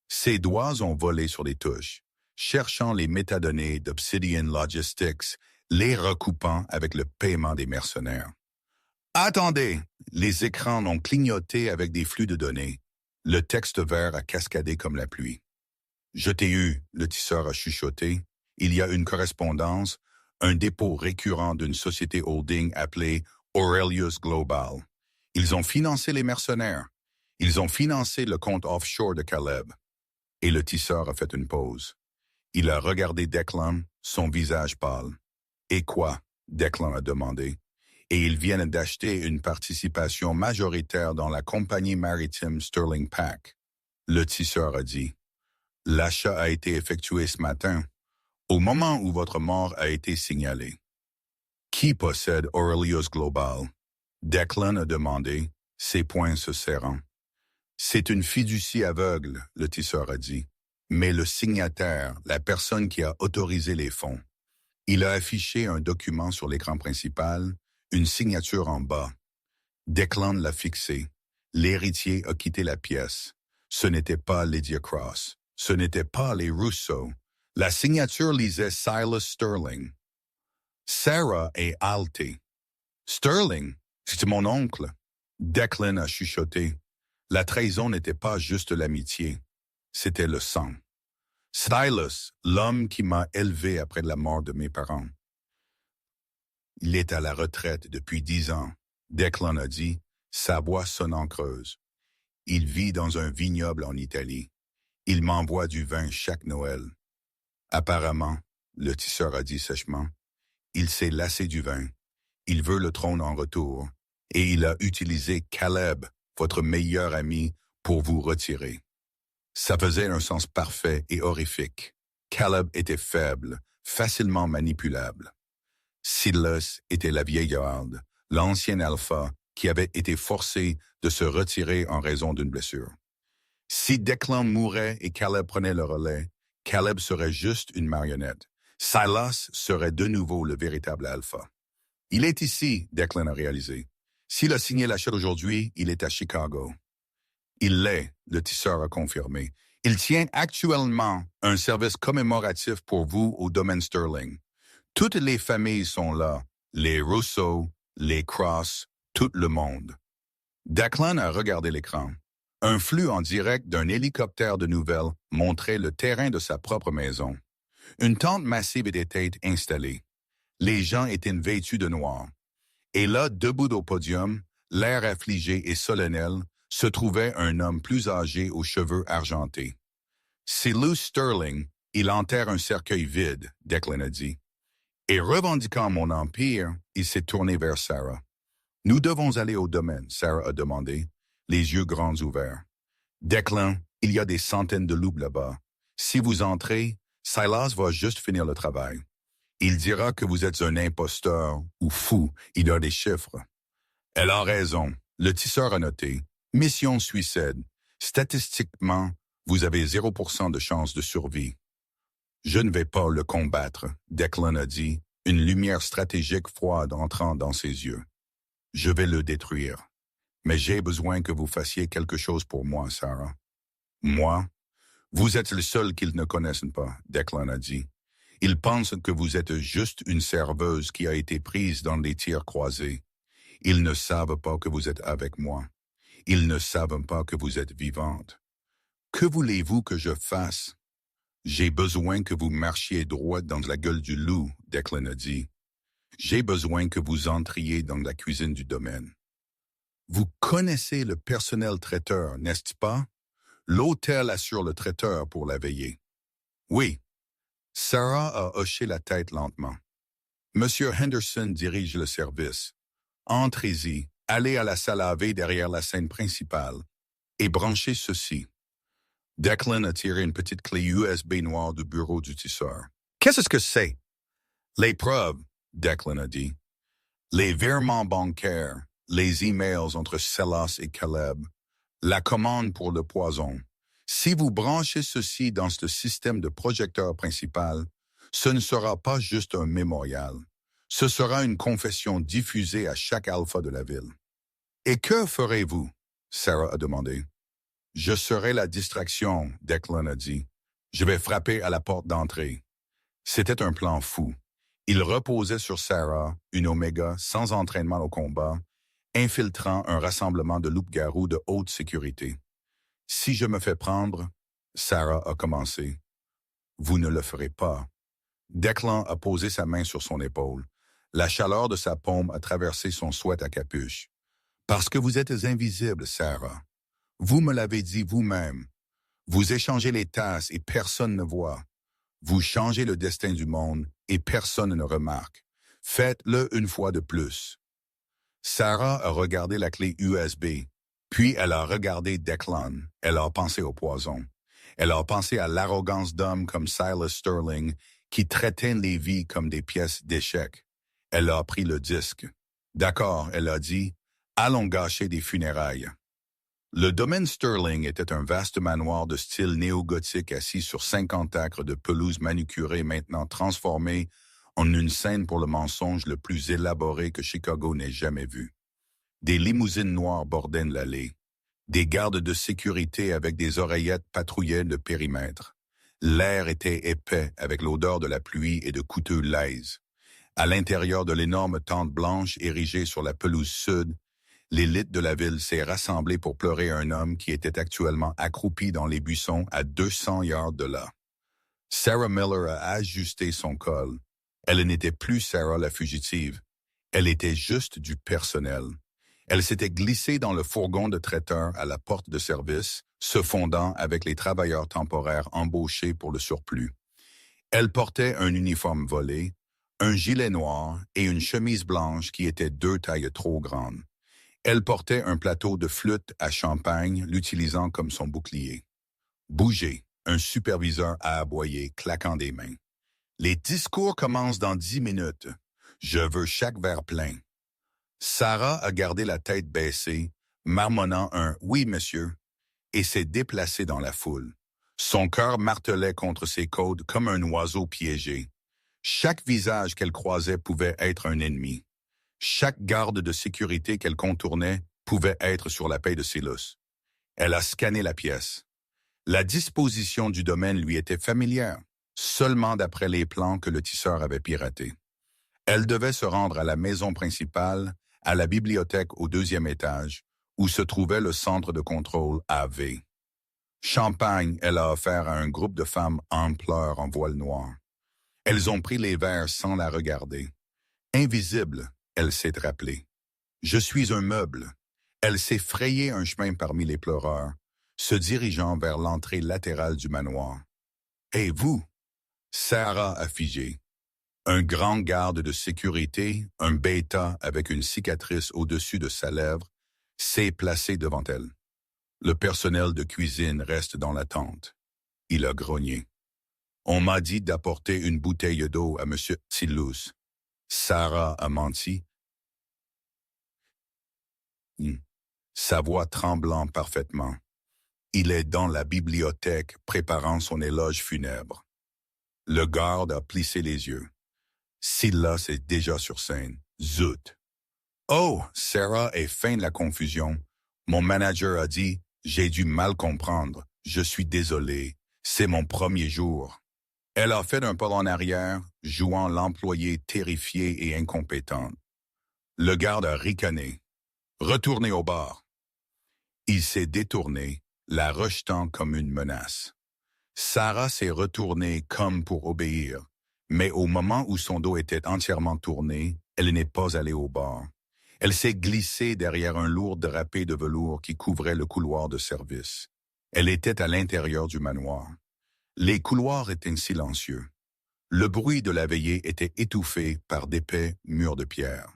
Ses doigts ont volé sur les touches, cherchant les métadonnées d'Obsidian Logistics, les recoupant avec le paiement des mercenaires. Attendez! Les écrans ont clignoté avec des flux de données. Le texte vert a cascadé comme la pluie. Je t'ai eu, le tisseur a chuchoté. Il y a une correspondance, un dépôt récurrent d'une société holding appelée Aurelius Global. Ils ont financé les mercenaires. Ils ont financé le compte offshore de Caleb. Et le tisseur a fait une pause. Il a regardé Declan, son visage pâle. « Et quoi? » Declan a demandé. Et ils viennent d'acheter une participation majoritaire dans la compagnie maritime Sterling Pack. Le tisseur a dit. L'achat a été effectué ce matin, au moment où votre mort a été signalée. Qui possède Aurelius Global? Declan a demandé, ses poings se serrant. C'est une fiducie aveugle, le tisseur a dit. Mais le signataire, la personne qui a autorisé les fonds, il a affiché un document sur l'écran principal, une signature en bas. Declan l'a fixé. L'héritier a quitté la pièce. Ce n'était pas Lydia Cross. Ce n'était pas les Rousseau. La signature lisait Silas Sterling. Sarah est haletée. Sterling, c'était mon oncle. Declan a chuchoté. La trahison n'était pas juste l'amitié. C'était le sang. Silas, l'homme qui m'a élevé après la mort de mes parents. Il est à la retraite depuis 10 ans. Declan a dit, sa voix sonnant creuse. Il vit dans un vignoble en Italie. Il m'envoie du vin chaque Noël. Apparemment, le tisseur a dit sèchement, il s'est lassé du vin. Il veut le trône en retour. Et il a utilisé Caleb, votre meilleur ami, pour vous retirer. Ça faisait un sens parfait et horrifique. Caleb était faible, facilement manipulable. Silas était la vieillarde, l'ancien alpha qui avait été forcé de se retirer en raison d'une blessure. Si Declan mourait et Caleb prenait le relais, Caleb serait juste une marionnette. Silas serait de nouveau le véritable alpha. Il est ici, Declan a réalisé. S'il a signé l'achat aujourd'hui, il est à Chicago. Il l'est, le tisseur a confirmé. Il tient actuellement un service commémoratif pour vous au domaine Sterling. Toutes les familles sont là, les Rousseau, les Cross, tout le monde. Declan a regardé l'écran. Un flux en direct d'un hélicoptère de nouvelles montrait le terrain de sa propre maison. Une tente massive était installée. Les gens étaient vêtus de noir. Et là, debout au podium, l'air affligé et solennel, se trouvait un homme plus âgé aux cheveux argentés. « C'est Lou Sterling, il enterre un cercueil vide », Declan a dit. Et revendiquant mon empire, il s'est tourné vers Sarah. « Nous devons aller au domaine », Sarah a demandé, les yeux grands ouverts. « Declan, il y a des centaines de loups là-bas. Si vous entrez, Silas va juste finir le travail. Il dira que vous êtes un imposteur ou fou, il a des chiffres. » Elle a raison. Le tisseur a noté. Mission suicide. Statistiquement, vous avez 0% de chance de survie. Je ne vais pas le combattre, Declan a dit, une lumière stratégique froide entrant dans ses yeux. Je vais le détruire. Mais j'ai besoin que vous fassiez quelque chose pour moi, Sarah. Moi? Vous êtes le seul qu'ils ne connaissent pas, Declan a dit. Ils pensent que vous êtes juste une serveuse qui a été prise dans des tirs croisés. Ils ne savent pas que vous êtes avec moi. Ils ne savent pas que vous êtes vivante. Que voulez-vous que je fasse? J'ai besoin que vous marchiez droit dans la gueule du loup, Declan a dit. J'ai besoin que vous entriez dans la cuisine du domaine. Vous connaissez le personnel traiteur, n'est-ce pas? L'hôtel assure le traiteur pour la veillée. Oui. Sarah a hoché la tête lentement. Monsieur Henderson dirige le service. Entrez-y, allez à la salle à laver derrière la scène principale et branchez ceci. Declan a tiré une petite clé USB noire du bureau du tisseur. Qu'est-ce que c'est? Les preuves, Declan a dit. Les virements bancaires, les emails entre Silas et Caleb, la commande pour le poison. Si vous branchez ceci dans ce système de projecteur principal, ce ne sera pas juste un mémorial. Ce sera une confession diffusée à chaque alpha de la ville. Et que ferez-vous? Sarah a demandé. Je serai la distraction, Declan a dit. Je vais frapper à la porte d'entrée. C'était un plan fou. Il reposait sur Sarah, une Oméga sans entraînement au combat, infiltrant un rassemblement de loups-garous de haute sécurité. Si je me fais prendre, Sarah a commencé. Vous ne le ferez pas. Declan a posé sa main sur son épaule. La chaleur de sa paume a traversé son sweat à capuche. Parce que vous êtes invisible, Sarah. Vous me l'avez dit vous-même. Vous échangez les tasses et personne ne voit. Vous changez le destin du monde et personne ne remarque. Faites-le une fois de plus. Sarah a regardé la clé USB, puis elle a regardé Declan. Elle a pensé au poison. Elle a pensé à l'arrogance d'hommes comme Silas Sterling qui traitaient les vies comme des pièces d'échecs. Elle a pris le disque. D'accord, elle a dit, allons gâcher des funérailles. Le domaine Sterling était un vaste manoir de style néo-gothique assis sur 50 acres de pelouse manucurée maintenant transformé en une scène pour le mensonge le plus élaboré que Chicago n'ait jamais vu. Des limousines noires bordaient l'allée. Des gardes de sécurité avec des oreillettes patrouillaient le périmètre. L'air était épais avec l'odeur de la pluie et de couteaux laises. À l'intérieur de l'énorme tente blanche érigée sur la pelouse sud, l'élite de la ville s'est rassemblée pour pleurer un homme qui était actuellement accroupi dans les buissons à 200 yards de là. Sarah Miller a ajusté son col. Elle n'était plus Sarah la fugitive. Elle était juste du personnel. Elle s'était glissée dans le fourgon de traiteur à la porte de service, se fondant avec les travailleurs temporaires embauchés pour le surplus. Elle portait un uniforme volé, un gilet noir et une chemise blanche qui étaient 2 tailles trop grandes. Elle portait un plateau de flûte à champagne, l'utilisant comme son bouclier. « Bougez », un superviseur a aboyé, claquant des mains. « Les discours commencent dans 10 minutes. Je veux chaque verre plein. » Sarah a gardé la tête baissée, marmonnant un « oui, monsieur », et s'est déplacée dans la foule. Son cœur martelait contre ses côtes comme un oiseau piégé. Chaque visage qu'elle croisait pouvait être un ennemi. Chaque garde de sécurité qu'elle contournait pouvait être sur la paie de Silas. Elle a scanné la pièce. La disposition du domaine lui était familière, seulement d'après les plans que le tisseur avait piratés. Elle devait se rendre à la maison principale, à la bibliothèque au 2e étage, où se trouvait le centre de contrôle AV. Champagne, elle a offert à un groupe de femmes en pleurs en voile noir. Elles ont pris les verres sans la regarder. Invisible, elle s'est rappelée. Je suis un meuble. Elle s'est frayé un chemin parmi les pleureurs, se dirigeant vers l'entrée latérale du manoir. « Et vous? » Sarah a figé. Un grand garde de sécurité, un bêta avec une cicatrice au-dessus de sa lèvre, s'est placé devant elle. Le personnel de cuisine reste dans l'attente. Il a grogné. On m'a dit d'apporter une bouteille d'eau à M. Tsillous. Sarah a menti. Sa voix tremblant parfaitement. Il est dans la bibliothèque préparant son éloge funèbre. Le garde a plissé les yeux. Silas est déjà sur scène. Zut! Oh, Sarah est fin de la confusion. Mon manager a dit, j'ai dû mal comprendre. Je suis désolé. C'est mon premier jour. Elle a fait un pas en arrière, jouant l'employé terrifié et incompétent. Le garde a ricané. Retournez au bar. Il s'est détourné, la rejetant comme une menace. Sarah s'est retournée comme pour obéir, mais au moment où son dos était entièrement tourné, elle n'est pas allée au bar. Elle s'est glissée derrière un lourd drapé de velours qui couvrait le couloir de service. Elle était à l'intérieur du manoir. Les couloirs étaient silencieux. Le bruit de la veillée était étouffé par d'épais murs de pierre.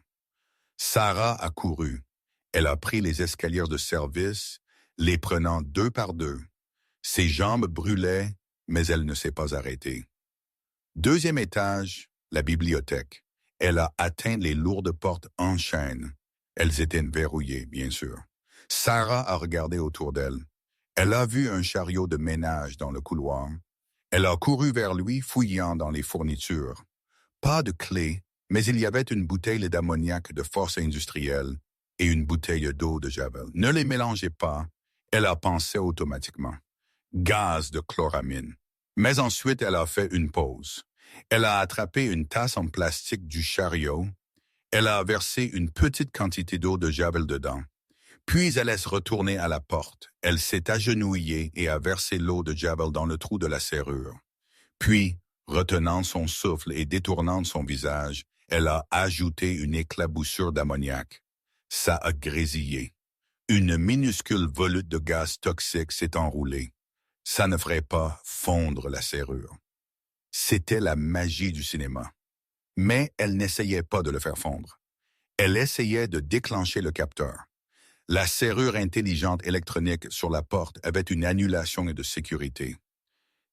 Sarah a couru. Elle a pris les escaliers de service, les prenant deux par deux. Ses jambes brûlaient, mais elle ne s'est pas arrêtée. Deuxième étage, la bibliothèque. Elle a atteint les lourdes portes en chaîne. Elles étaient verrouillées, bien sûr. Sarah a regardé autour d'elle. Elle a vu un chariot de ménage dans le couloir. Elle a couru vers lui, fouillant dans les fournitures. Pas de clé, mais il y avait une bouteille d'ammoniac de force industrielle et une bouteille d'eau de Javel. Ne les mélangez pas, elle a pensé automatiquement. Gaz de chloramine. Mais ensuite, elle a fait une pause. Elle a attrapé une tasse en plastique du chariot. Elle a versé une petite quantité d'eau de Javel dedans. Puis elle est retournée à la porte. Elle s'est agenouillée et a versé l'eau de Javel dans le trou de la serrure. Puis, retenant son souffle et détournant son visage, elle a ajouté une éclaboussure d'ammoniac. Ça a grésillé. Une minuscule volute de gaz toxique s'est enroulée. Ça ne ferait pas fondre la serrure. C'était la magie du cinéma. Mais elle n'essayait pas de le faire fondre. Elle essayait de déclencher le capteur. La serrure intelligente électronique sur la porte avait une annulation de sécurité.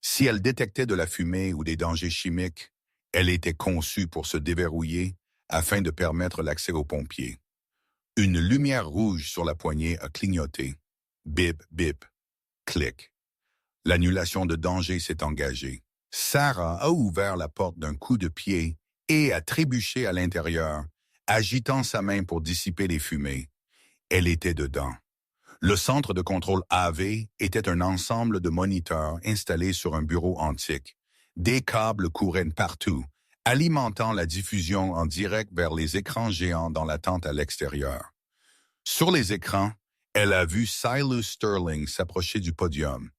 Si elle détectait de la fumée ou des dangers chimiques, elle était conçue pour se déverrouiller afin de permettre l'accès aux pompiers. Une lumière rouge sur la poignée a clignoté. Bip, bip, clic. L'annulation de danger s'est engagée. Sarah a ouvert la porte d'un coup de pied et a trébuché à l'intérieur, agitant sa main pour dissiper les fumées. Elle était dedans. Le centre de contrôle AV était un ensemble de moniteurs installés sur un bureau antique. Des câbles couraient partout, alimentant la diffusion en direct vers les écrans géants dans la tente à l'extérieur. Sur les écrans, elle a vu Silas Sterling s'approcher du podium.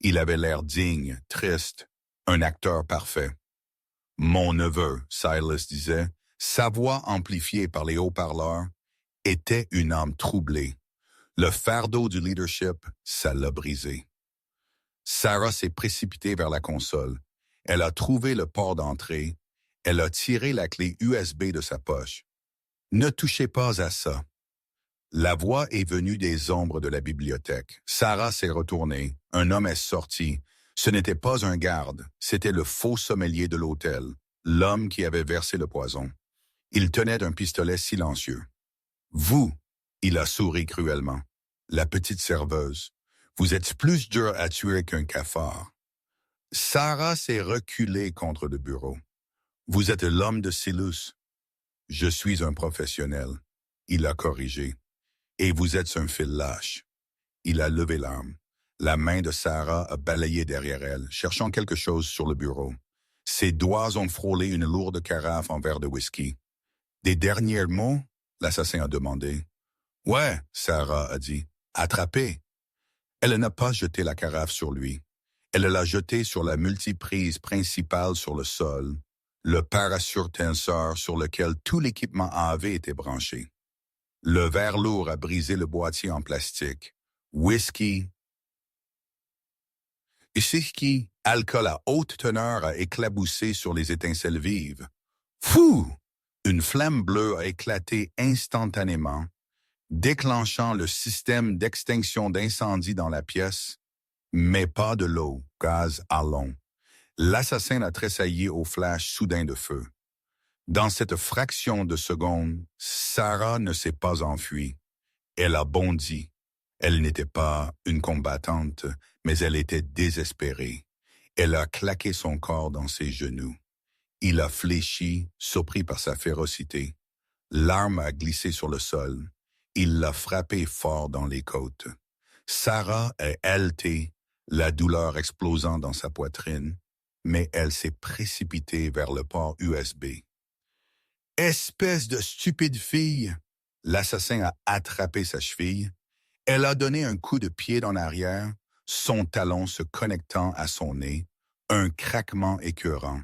Il avait l'air digne, triste, un acteur parfait. « Mon neveu », Silas disait, sa voix amplifiée par les haut-parleurs, était une âme troublée. Le fardeau du leadership, ça l'a brisé. Sarah s'est précipitée vers la console. Elle a trouvé le port d'entrée. Elle a tiré la clé USB de sa poche. « Ne touchez pas à ça. » La voix est venue des ombres de la bibliothèque. Sarah s'est retournée. Un homme est sorti. Ce n'était pas un garde, c'était le faux sommelier de l'hôtel, l'homme qui avait versé le poison. Il tenait un pistolet silencieux. « Vous », il a souri cruellement, « la petite serveuse, vous êtes plus dur à tuer qu'un cafard. » Sarah s'est reculée contre le bureau. « Vous êtes l'homme de Silus. »« Je suis un professionnel. » Il a corrigé. « Et vous êtes un fil lâche. » Il a levé l'arme. La main de Sarah a balayé derrière elle, cherchant quelque chose sur le bureau. Ses doigts ont frôlé une lourde carafe en verre de whisky. « Des derniers mots ?» l'assassin a demandé. Ouais, Sarah a dit. Attrapé. Elle n'a pas jeté la carafe sur lui. Elle l'a jeté sur la multiprise principale sur le sol, le parasurtenseur sur lequel tout l'équipement AV était branché. Le verre lourd a brisé le boîtier en plastique. Whisky, alcool à haute teneur a éclaboussé sur les étincelles vives. Fou! Une flamme bleue a éclaté instantanément, déclenchant le système d'extinction d'incendie dans la pièce, mais pas de l'eau, gaz à long. L'assassin a tressailli au flash soudain de feu. Dans cette fraction de seconde, Sarah ne s'est pas enfuie. Elle a bondi. Elle n'était pas une combattante, mais elle était désespérée. Elle a claqué son corps dans ses genoux. Il a fléchi, surpris par sa férocité. L'arme a glissé sur le sol. Il l'a frappé fort dans les côtes. Sarah est haletée, la douleur explosant dans sa poitrine, mais elle s'est précipitée vers le port USB. Espèce de stupide fille! L'assassin a attrapé sa cheville. Elle a donné un coup de pied en arrière, son talon se connectant à son nez, un craquement écœurant.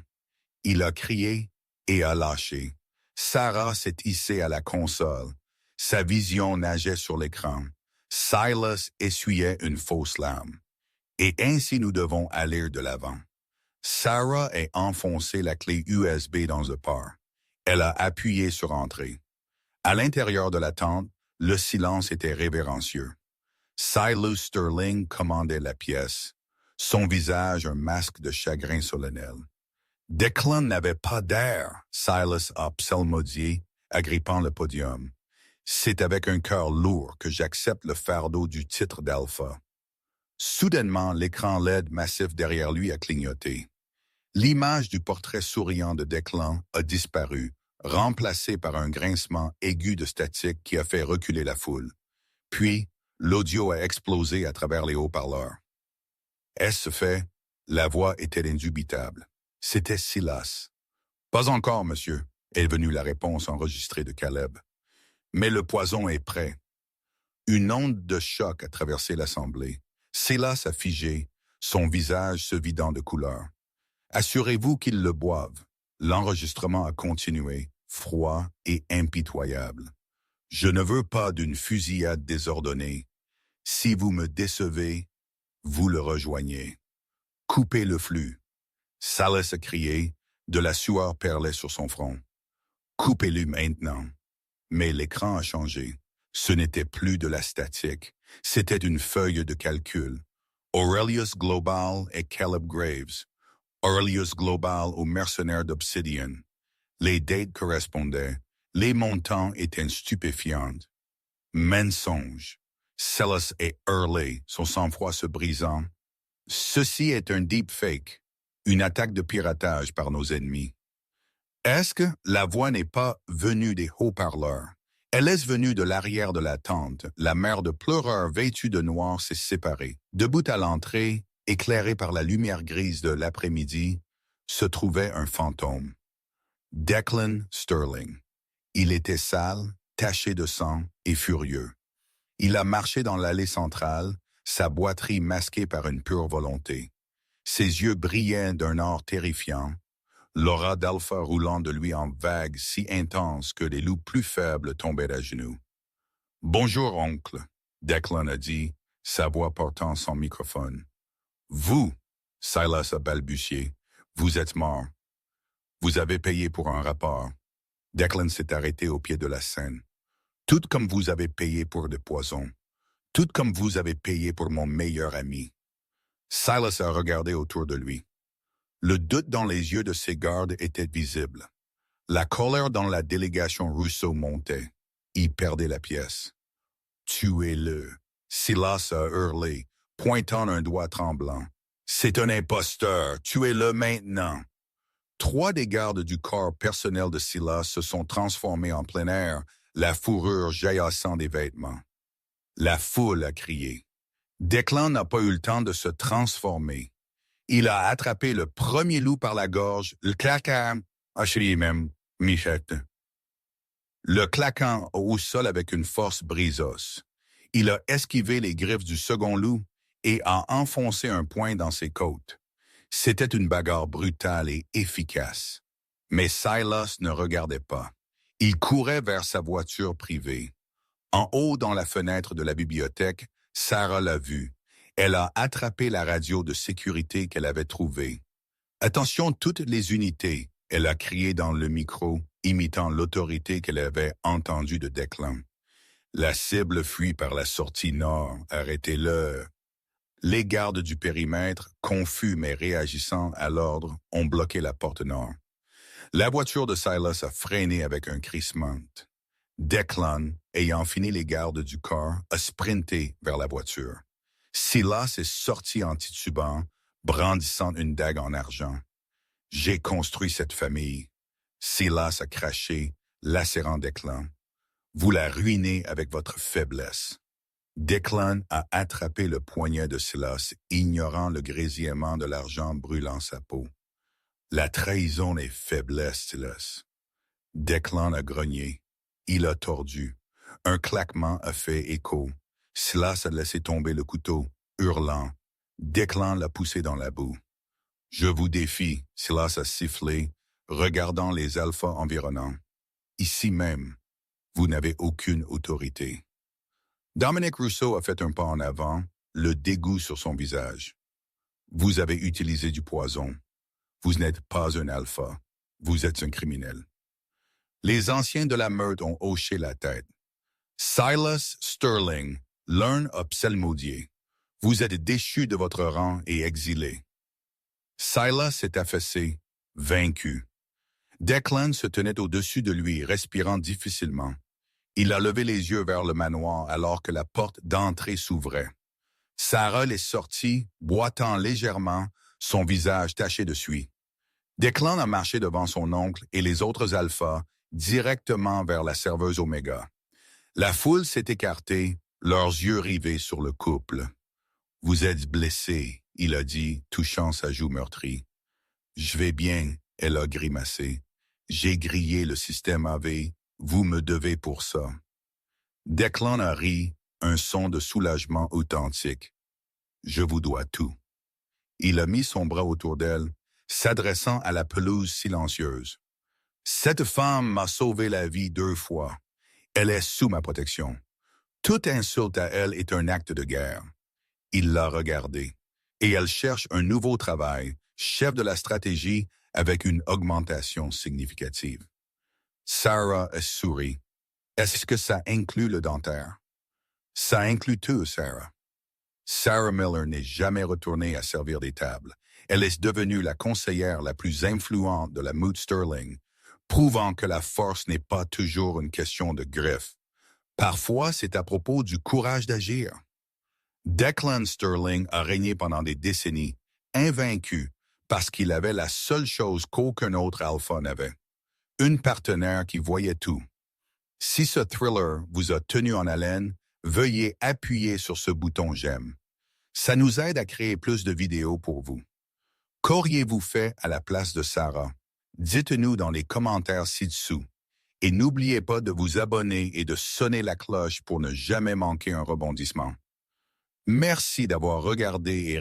Il a crié et a lâché. Sarah s'est hissée à la console. Sa vision nageait sur l'écran. Silas essuyait une fausse larme. Et ainsi nous devons aller de l'avant. Sarah a enfoncé la clé USB dans le port. Elle a appuyé sur Entrée. À l'intérieur de la tente, le silence était révérencieux. Silas Sterling commandait la pièce, son visage un masque de chagrin solennel. Declan n'avait pas d'air, Silas a psalmodié, agrippant le podium. C'est avec un cœur lourd que j'accepte le fardeau du titre d'Alpha. Soudainement, l'écran LED massif derrière lui a clignoté. L'image du portrait souriant de Declan a disparu, remplacé par un grincement aigu de statique qui a fait reculer la foule. Puis, l'audio a explosé à travers les haut-parleurs. Est-ce fait? La voix était indubitable. C'était Silas. Pas encore, monsieur, est venue la réponse enregistrée de Caleb. Mais le poison est prêt. Une onde de choc a traversé l'assemblée. Silas a figé, son visage se vidant de couleur. Assurez-vous qu'ils le boivent. L'enregistrement a continué, froid et impitoyable. Je ne veux pas d'une fusillade désordonnée. Si vous me décevez, vous le rejoignez. Coupez le flux. Silas a crié, de la sueur perlait sur son front. Coupez-le maintenant. Mais l'écran a changé. Ce n'était plus de la statique, c'était une feuille de calcul. Aurelius Global et Caleb Graves. Aurelius Global aux mercenaires d'Obsidian. Les dates correspondaient. Les montants étaient stupéfiants. Mensonge. Silas et Hurley, son sang-froid se brisant. Ceci est un deepfake, une attaque de piratage par nos ennemis. Est-ce que la voix n'est pas venue des haut-parleurs? Elle est venue de l'arrière de la tente. La mère de pleureurs vêtue de noir s'est séparée. Debout à l'entrée, éclairée par la lumière grise de l'après-midi, se trouvait un fantôme. Declan Sterling. Il était sale, taché de sang et furieux. Il a marché dans l'allée centrale, sa boiterie masquée par une pure volonté. Ses yeux brillaient d'un or terrifiant, l'aura d'Alpha roulant de lui en vagues si intenses que les loups plus faibles tombaient à genoux. « Bonjour, oncle », Declan a dit, sa voix portant son microphone. « Vous, » Silas a balbutié, « vous êtes mort. Vous avez payé pour un rapport. » Declan s'est arrêté au pied de la scène. « Tout comme vous avez payé pour des poisons. Tout comme vous avez payé pour mon meilleur ami. » Silas a regardé autour de lui. Le doute dans les yeux de ses gardes était visible. La colère dans la délégation Rousseau montait. Il perdait la pièce. « Tuez-le » Silas a hurlé, pointant un doigt tremblant. « C'est un imposteur, tuez-le maintenant » 3 des gardes du corps personnel de Silas se sont transformés en plein air, la fourrure jaillissant des vêtements. La foule a crié. Declan n'a pas eu le temps de se transformer. Il a attrapé le premier loup par la gorge, le claquant, même, Michette. le claquant au sol avec une force brise-os. Il a esquivé les griffes du second loup et a enfoncé un poing dans ses côtes. C'était une bagarre brutale et efficace. Mais Silas ne regardait pas. Il courait vers sa voiture privée. En haut dans la fenêtre de la bibliothèque, Sarah l'a vu. Elle a attrapé la radio de sécurité qu'elle avait trouvée. « Attention toutes les unités », elle a crié dans le micro, imitant l'autorité qu'elle avait entendue de Declan. La cible fuit par la sortie nord, arrêtez-le. Les gardes du périmètre, confus mais réagissant à l'ordre, ont bloqué la porte nord. La voiture de Silas a freiné avec un crissement. Declan, ayant fini les gardes du corps, a sprinté vers la voiture. Silas est sorti en titubant, brandissant une dague en argent. « J'ai construit cette famille. » Silas a craché, lacérant Declan. « Vous la ruinez avec votre faiblesse. » Declan a attrapé le poignet de Silas, ignorant le grésillement de l'argent brûlant sa peau. « La trahison est faiblesse, Silas. » Declan a grogné. Il a tordu. Un claquement a fait écho. Silas a laissé tomber le couteau, hurlant. Declan l'a poussé dans la boue. « Je vous défie, » Silas a sifflé, regardant les alphas environnants. « Ici même, vous n'avez aucune autorité. » Dominic Rousseau a fait un pas en avant, le dégoût sur son visage. « Vous avez utilisé du poison. Vous n'êtes pas un alpha. Vous êtes un criminel. » Les anciens de la meute ont hoché la tête. « Silas Sterling, l'un a psalmodié. Vous êtes déchu de votre rang et exilé. » Silas s'est affaissé, vaincu. Declan se tenait au-dessus de lui, respirant difficilement. Il a levé les yeux vers le manoir alors que la porte d'entrée s'ouvrait. Sarah est sortie, boitant légèrement, son visage taché de suie. Declan a marché devant son oncle et les autres alphas, directement vers la serveuse Oméga. La foule s'est écartée, leurs yeux rivés sur le couple. « Vous êtes blessé, » il a dit, touchant sa joue meurtrie. « Je vais bien, » elle a grimacé. « J'ai grillé le système AV, vous me devez pour ça. » Declan a ri, un son de soulagement authentique. « Je vous dois tout. » Il a mis son bras autour d'elle, s'adressant à la pelouse silencieuse. « Cette femme m'a sauvé la vie 2 fois. Elle est sous ma protection. Toute insulte à elle est un acte de guerre. » Il l'a regardée. Et elle cherche un nouveau travail, chef de la stratégie avec une augmentation significative. Sarah a souri. Est-ce que ça inclut le dentaire? Ça inclut tout, Sarah. Sarah Miller n'est jamais retournée à servir des tables. Elle est devenue la conseillère la plus influente de la meute Sterling, prouvant que la force n'est pas toujours une question de griffe. Parfois, c'est à propos du courage d'agir. Declan Sterling a régné pendant des décennies, invaincu, parce qu'il avait la seule chose qu'aucun autre alpha n'avait. Une partenaire qui voyait tout. Si ce thriller vous a tenu en haleine, veuillez appuyer sur ce bouton j'aime. Ça nous aide à créer plus de vidéos pour vous. Qu'auriez-vous fait à la place de Sarah? Dites-nous dans les commentaires ci-dessous. Et n'oubliez pas de vous abonner et de sonner la cloche pour ne jamais manquer un rebondissement. Merci d'avoir regardé et